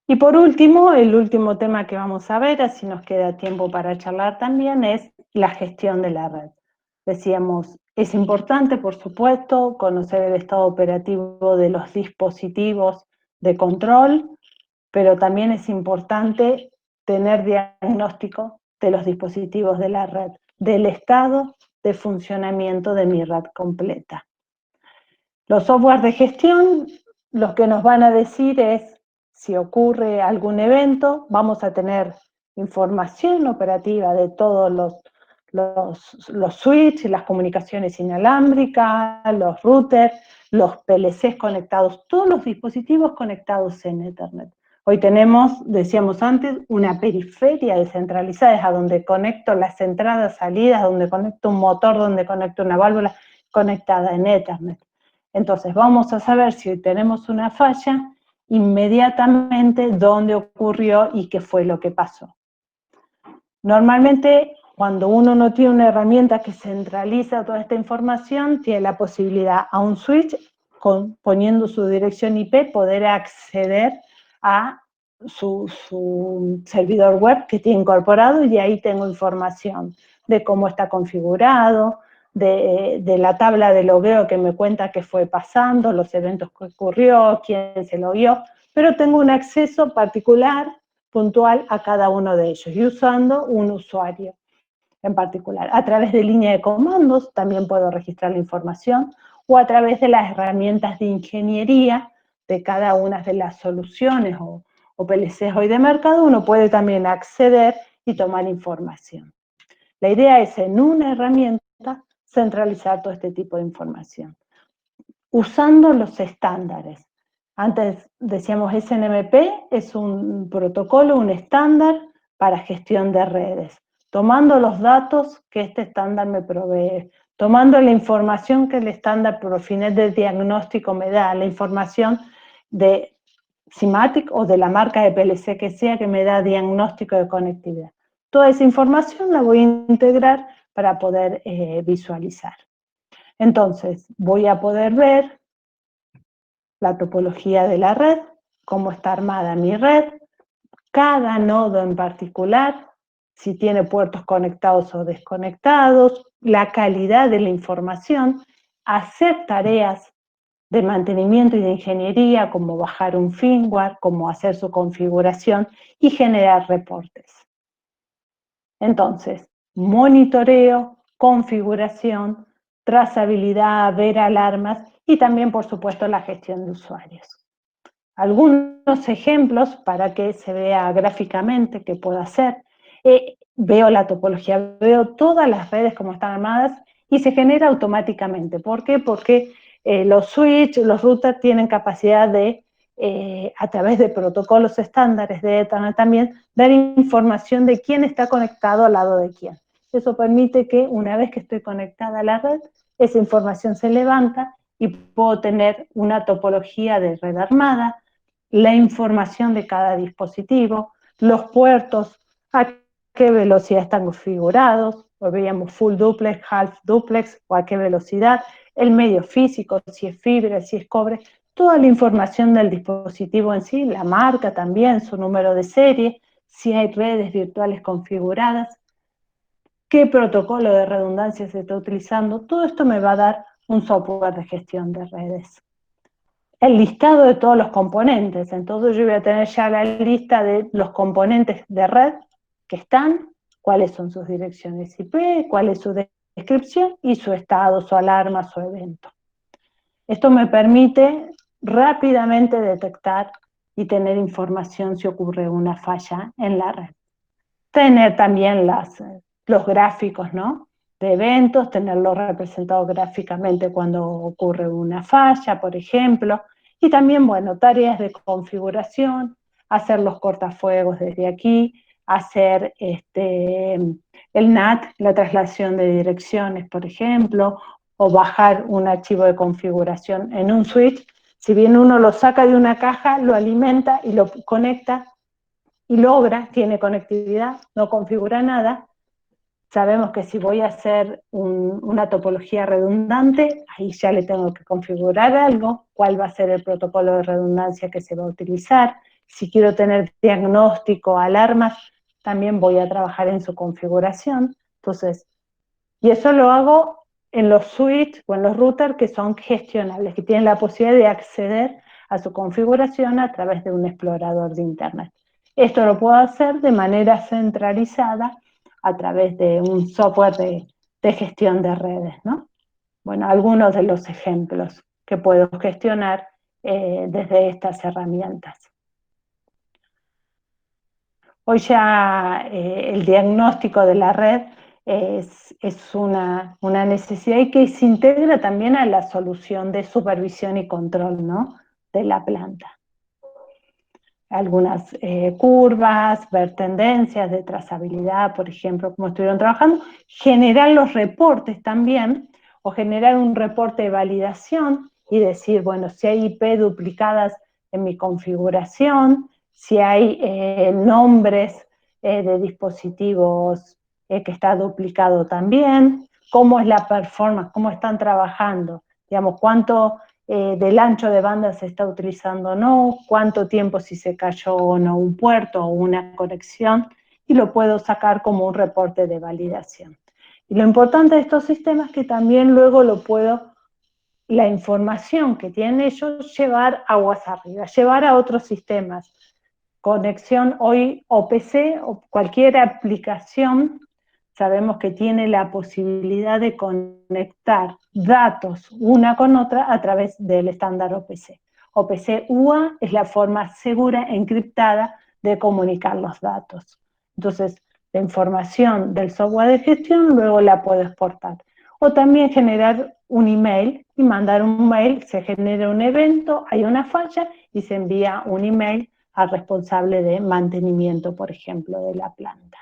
Y por último, el último tema que vamos a ver, así nos queda tiempo para charlar también, es la gestión de la red. Decíamos, es importante, por supuesto, conocer el estado operativo de los dispositivos de control, pero también es importante tener diagnóstico de los dispositivos de la red, del estado de funcionamiento de mi red completa. Los softwares de gestión, lo que nos van a decir es, si ocurre algún evento, vamos a tener información operativa de todos los switches, las comunicaciones inalámbricas, los routers, los PLCs conectados, todos los dispositivos conectados en Ethernet. Hoy tenemos, decíamos antes, una periferia descentralizada, es a donde conecto las entradas, salidas, donde conecto un motor, donde conecto una válvula conectada en Ethernet. Entonces vamos a saber si tenemos una falla, inmediatamente dónde ocurrió y qué fue lo que pasó. Normalmente, cuando uno no tiene una herramienta que centraliza toda esta información, tiene la posibilidad a un switch, poniendo su dirección IP, poder acceder a su servidor web que tiene incorporado, y ahí tengo información de cómo está configurado, de la tabla de logueo que me cuenta qué fue pasando, los eventos que ocurrió, quién se logueó, pero tengo un acceso particular, puntual a cada uno de ellos, y usando un usuario en particular. A través de línea de comandos también puedo registrar la información, o a través de las herramientas de ingeniería de cada una de las soluciones o PLCs hoy de mercado, uno puede también acceder y tomar información. La idea es, en una herramienta, centralizar todo este tipo de información, usando los estándares. Antes decíamos SNMP, es un protocolo, un estándar para gestión de redes, tomando los datos que este estándar me provee, tomando la información que el estándar por fines de diagnóstico me da, la información de SIMATIC o de la marca de PLC que sea, que me da diagnóstico de conectividad. Toda esa información la voy a integrar para poder visualizar. Entonces, voy a poder ver la topología de la red, cómo está armada mi red, cada nodo en particular, si tiene puertos conectados o desconectados, la calidad de la información, hacer tareas de mantenimiento y de ingeniería, como bajar un firmware, como hacer su configuración y generar reportes. Entonces, monitoreo, configuración, trazabilidad, ver alarmas y también, por supuesto, la gestión de usuarios. Algunos ejemplos para que se vea gráficamente qué puedo hacer. Veo la topología, veo todas las redes como están armadas y se genera automáticamente. ¿Por qué? Porque los switches, los routers tienen capacidad de, a través de protocolos estándares de Ethernet también, dar información de quién está conectado al lado de quién. Eso permite que, una vez que estoy conectada a la red, esa información se levanta y puedo tener una topología de red armada, la información de cada dispositivo, los puertos, a qué velocidad están configurados, o veíamos full duplex, half duplex, o a qué velocidad, el medio físico, si es fibra, si es cobre, toda la información del dispositivo en sí, la marca también, su número de serie, si hay redes virtuales configuradas, qué protocolo de redundancia se está utilizando. Todo esto me va a dar un software de gestión de redes. El listado de todos los componentes, entonces yo voy a tener ya la lista de los componentes de red que están, cuáles son sus direcciones IP, cuál es su descripción y su estado, su alarma, su evento. Esto me permite rápidamente detectar y tener información si ocurre una falla en la red. Tener también los gráficos, ¿no?, de eventos, tenerlo representado gráficamente cuando ocurre una falla, por ejemplo, y también, bueno, tareas de configuración, hacer los cortafuegos desde aquí, hacer el NAT, la traslación de direcciones, por ejemplo, o bajar un archivo de configuración en un switch. Si bien uno lo saca de una caja, lo alimenta y lo conecta y logra, tiene conectividad, no configura nada. Sabemos que si voy a hacer una topología redundante, ahí ya le tengo que configurar algo, cuál va a ser el protocolo de redundancia que se va a utilizar. Si quiero tener diagnóstico, alarmas, también voy a trabajar en su configuración. Entonces, y eso lo hago en los switches o en los routers que son gestionables, que tienen la posibilidad de acceder a su configuración a través de un explorador de Internet. Esto lo puedo hacer de manera centralizada a través de un software de gestión de redes, ¿no? Bueno, algunos de los ejemplos que puedo gestionar desde estas herramientas. Hoy ya el diagnóstico de la red es una necesidad y que se integra también a la solución de supervisión y control, ¿no?, de la planta. Algunas curvas, ver tendencias de trazabilidad, por ejemplo, como estuvieron trabajando, generar los reportes también, o generar un reporte de validación y decir, bueno, si hay IP duplicadas en mi configuración, si hay nombres de dispositivos que está duplicado también, cómo es la performance, cómo están trabajando, digamos, cuánto del ancho de banda se está utilizando o no, cuánto tiempo si se cayó o no un puerto o una conexión, y lo puedo sacar como un reporte de validación. Y lo importante de estos sistemas es que también luego lo puedo, la información que tienen ellos, llevar aguas arriba, llevar a otros sistemas. Conexión hoy OPC o cualquier aplicación, sabemos que tiene la posibilidad de conectar datos una con otra a través del estándar OPC. OPC UA es la forma segura, encriptada, de comunicar los datos. Entonces, la información del software de gestión luego la puedo exportar. O también generar un email y mandar un mail, se genera un evento, hay una falla y se envía un email al responsable de mantenimiento, por ejemplo, de la planta.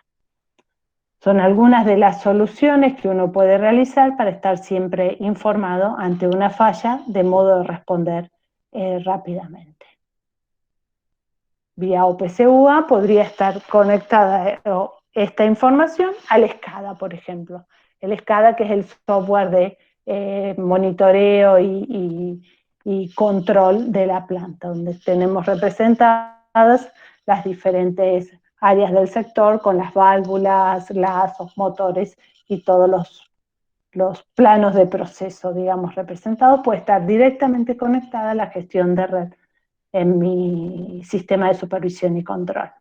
Son algunas de las soluciones que uno puede realizar para estar siempre informado ante una falla, de modo de responder rápidamente. Vía OPC-UA podría estar conectada esta información al SCADA, por ejemplo. El SCADA, que es el software de monitoreo y control de la planta, donde tenemos representadas las diferentes áreas del sector con las válvulas, lazos, motores y todos los planos de proceso, digamos, representados. Puede estar directamente conectada a la gestión de red en mi sistema de supervisión y control.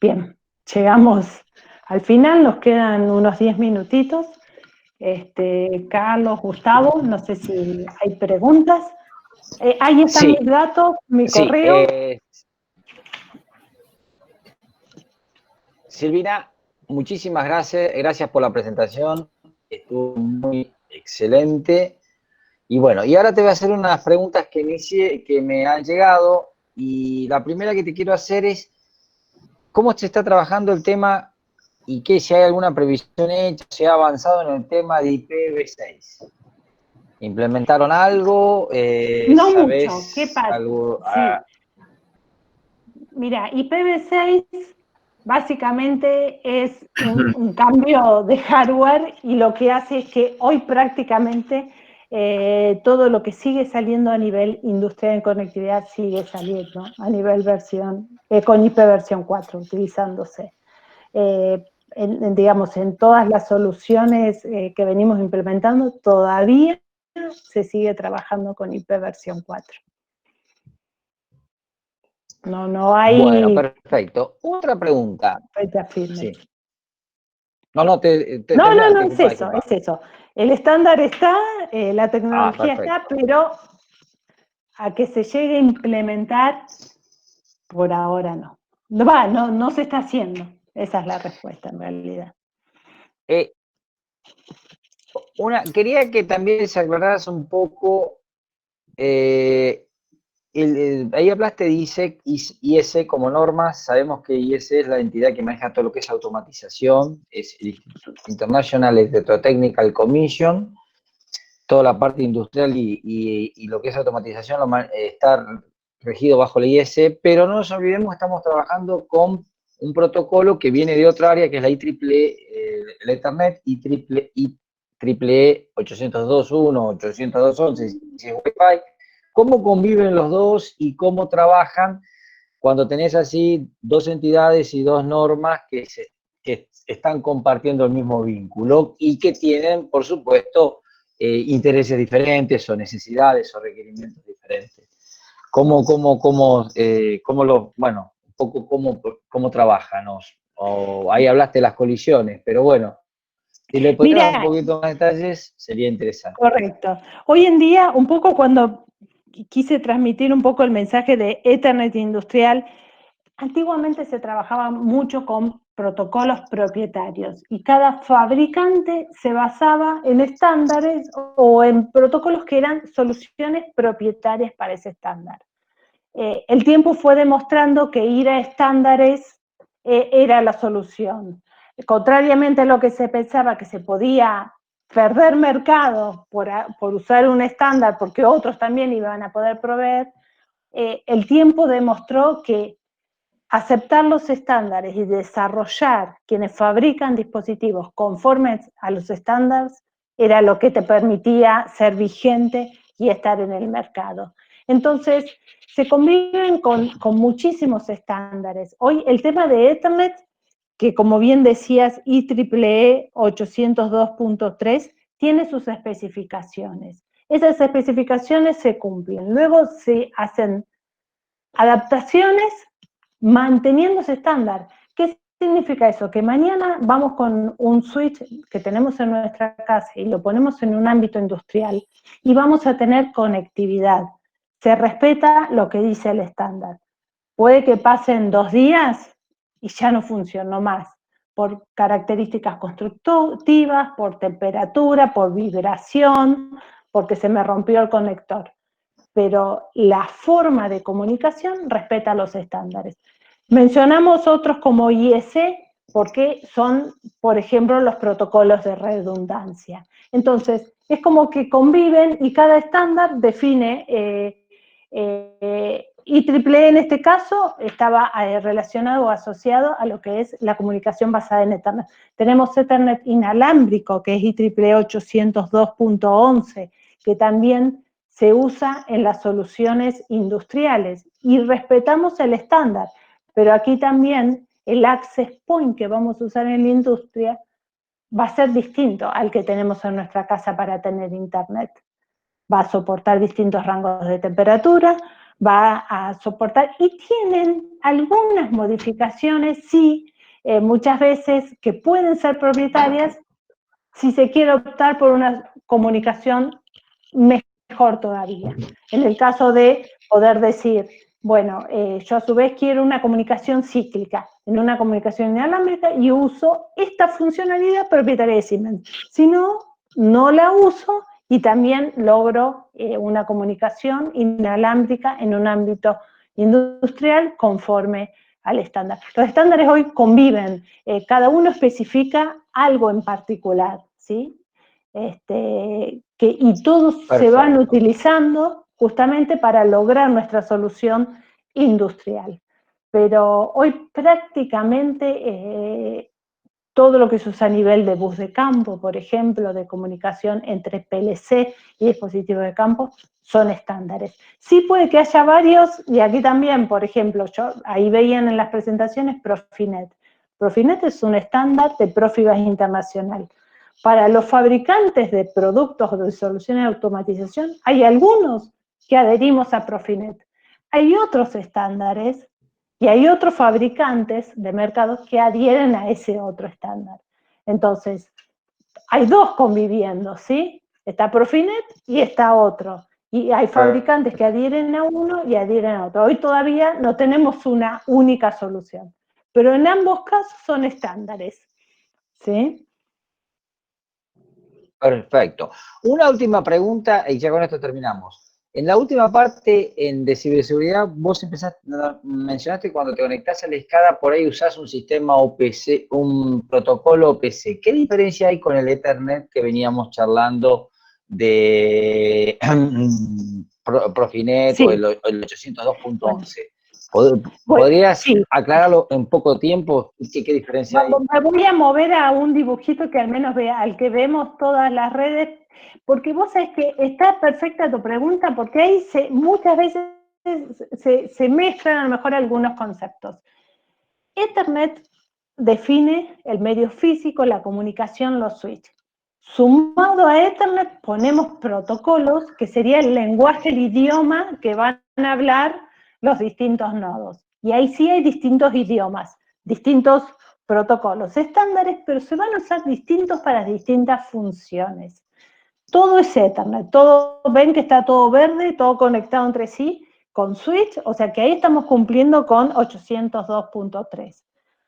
Bien, llegamos al final, nos quedan unos 10 minutitos. Carlos, Gustavo, no sé si hay preguntas. Ahí están mis datos, mi correo. Silvina, muchísimas gracias por la presentación, estuvo muy excelente. Y bueno, y ahora te voy a hacer unas preguntas que me han llegado, y la primera que te quiero hacer es, ¿cómo se está trabajando el tema y si hay alguna previsión hecha, se ha avanzado en el tema de IPv6? ¿Implementaron algo? No mucho, ¿qué pasa? Algo, sí. Mira, IPv6 básicamente es un cambio de hardware y lo que hace es que hoy prácticamente todo lo que sigue saliendo a nivel industrial en conectividad sigue saliendo a nivel versión, con IP versión 4 utilizándose. Digamos, en todas las soluciones que venimos implementando, todavía se sigue trabajando con IP versión 4. No hay... Bueno, perfecto. Otra pregunta. Sí. No, es eso. El estándar está, la tecnología está, pero a que se llegue a implementar, por ahora no. No se está haciendo. Esa es la respuesta, en realidad. Quería que también se aclararas un poco, ahí hablaste de IEC como norma. Sabemos que IEC es la entidad que maneja todo lo que es automatización, es el International Electrotechnical Commission, toda la parte industrial y lo que es automatización está regido bajo la IEC, pero no nos olvidemos que estamos trabajando con un protocolo que viene de otra área, que es la IEEE, el Ethernet, IEEE 802.1, 802.11, si es Wi-Fi. ¿Cómo conviven los dos y cómo trabajan cuando tenés así dos entidades y dos normas que están compartiendo el mismo vínculo y que tienen, por supuesto, intereses diferentes o necesidades o requerimientos diferentes? ¿Cómo trabajan? Ahí hablaste de las colisiones, pero bueno, si le podés dar un poquito más de detalles, sería interesante. Correcto. Hoy en día, un poco cuando quise transmitir un poco el mensaje de Ethernet industrial, antiguamente se trabajaba mucho con protocolos propietarios y cada fabricante se basaba en estándares o en protocolos que eran soluciones propietarias para ese estándar. El tiempo fue demostrando que ir a estándares era la solución. Contrariamente a lo que se pensaba que se podía perder mercado por usar un estándar porque otros también iban a poder proveer, el tiempo demostró que aceptar los estándares y desarrollar quienes fabrican dispositivos conformes a los estándares era lo que te permitía ser vigente y estar en el mercado. Entonces, se conviven con muchísimos estándares. Hoy el tema de Ethernet, que como bien decías, IEEE 802.3, tiene sus especificaciones. Esas especificaciones se cumplen. Luego se hacen adaptaciones manteniendo ese estándar. ¿Qué significa eso? Que mañana vamos con un switch que tenemos en nuestra casa y lo ponemos en un ámbito industrial y vamos a tener conectividad. Se respeta lo que dice el estándar. Puede que pasen 2 días y ya no funcionó más, por características constructivas, por temperatura, por vibración, porque se me rompió el conector. Pero la forma de comunicación respeta los estándares. Mencionamos otros como IEC porque son, por ejemplo, los protocolos de redundancia. Entonces, es como que conviven y cada estándar define, IEEE en este caso estaba relacionado o asociado a lo que es la comunicación basada en Ethernet. Tenemos Ethernet inalámbrico, que es IEEE 802.11, que también se usa en las soluciones industriales y respetamos el estándar, pero aquí también el access point que vamos a usar en la industria va a ser distinto al que tenemos en nuestra casa para tener internet. Va a soportar distintos rangos de temperatura, va a soportar, y tienen algunas modificaciones, sí, muchas veces que pueden ser propietarias si se quiere optar por una comunicación mejor todavía. En el caso de poder decir, bueno, yo a su vez quiero una comunicación cíclica, en una comunicación inalámbrica y uso esta funcionalidad propietaria de Siemens. Si no, no la uso y también logro una comunicación inalámbrica en un ámbito industrial conforme al estándar. Los estándares hoy conviven, cada uno especifica algo en particular, ¿sí? Y todos Perfecto. Se van utilizando justamente para lograr nuestra solución industrial. Pero hoy prácticamente todo lo que se usa a nivel de bus de campo, por ejemplo, de comunicación entre PLC y dispositivos de campo, son estándares. Sí puede que haya varios, y aquí también, por ejemplo, ahí veían en las presentaciones Profinet. Profinet es un estándar de Profibus internacional. Para los fabricantes de productos o de soluciones de automatización, hay algunos que adherimos a Profinet. Hay otros estándares y hay otros fabricantes de mercados que adhieren a ese otro estándar. Entonces, hay dos conviviendo, ¿sí? Está Profinet y está otro. Y hay fabricantes que adhieren a uno y adhieren a otro. Hoy todavía no tenemos una única solución, pero en ambos casos son estándares, ¿sí? Perfecto. Una última pregunta y ya con esto terminamos. En la última parte de ciberseguridad, vos mencionaste que cuando te conectás a la SCADA, por ahí usás un sistema OPC, un protocolo OPC. ¿Qué diferencia hay con el Ethernet que veníamos charlando de Profinet Sí. o el 802.11? ¿Podrías aclararlo en poco tiempo? ¿Qué diferencia hay? Me voy a mover a un dibujito que al menos vea, al que vemos todas las redes, porque vos sabés que está perfecta tu pregunta, porque ahí muchas veces se mezclan a lo mejor algunos conceptos. Ethernet define el medio físico, la comunicación, los switches. Sumado a Ethernet ponemos protocolos, que sería el lenguaje, el idioma que van a hablar los distintos nodos. Y ahí sí hay distintos idiomas, distintos protocolos estándares, pero se van a usar distintos para distintas funciones. Todo es Ethernet, ven que está todo verde, todo conectado entre sí, con switch, o sea que ahí estamos cumpliendo con 802.3.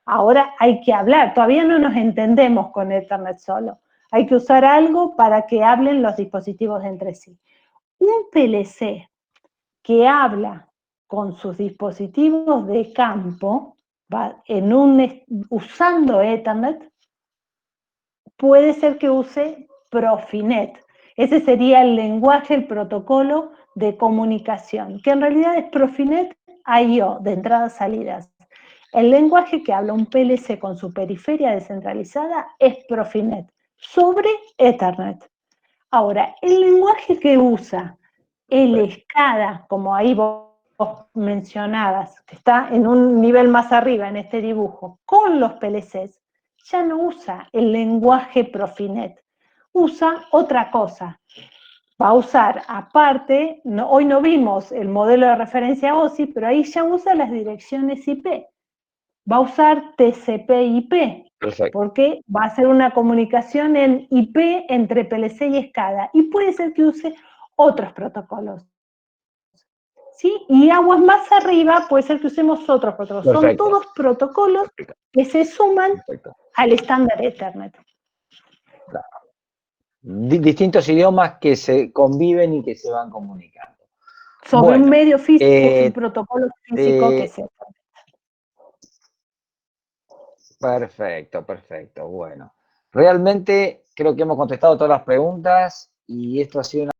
Ahora hay que hablar, todavía no nos entendemos con Ethernet solo. Hay que usar algo para que hablen los dispositivos entre sí. Un PLC que habla con sus dispositivos de campo, usando Ethernet, puede ser que use Profinet. Ese sería el lenguaje, el protocolo de comunicación, que en realidad es Profinet I/O, de entradas-salidas. El lenguaje que habla un PLC con su periferia descentralizada es Profinet, sobre Ethernet. Ahora, el lenguaje que usa el SCADA, como ahí vos mencionabas, que está en un nivel más arriba en este dibujo, con los PLCs, ya no usa el lenguaje Profinet, usa otra cosa. Va a usar, aparte, hoy no vimos el modelo de referencia OSI, pero ahí ya usa las direcciones IP. Va a usar TCP/IP, porque va a hacer una comunicación en IP entre PLC y SCADA, y puede ser que use otros protocolos. ¿Sí? Y aguas más arriba puede ser que usemos otros protocolos. Perfecto. Son todos protocolos que se suman al estándar Ethernet. Claro. Distintos idiomas que se conviven y que se van comunicando. Sobre un medio físico, un protocolo físico que se... Perfecto, perfecto. Bueno, realmente creo que hemos contestado todas las preguntas y esto ha sido una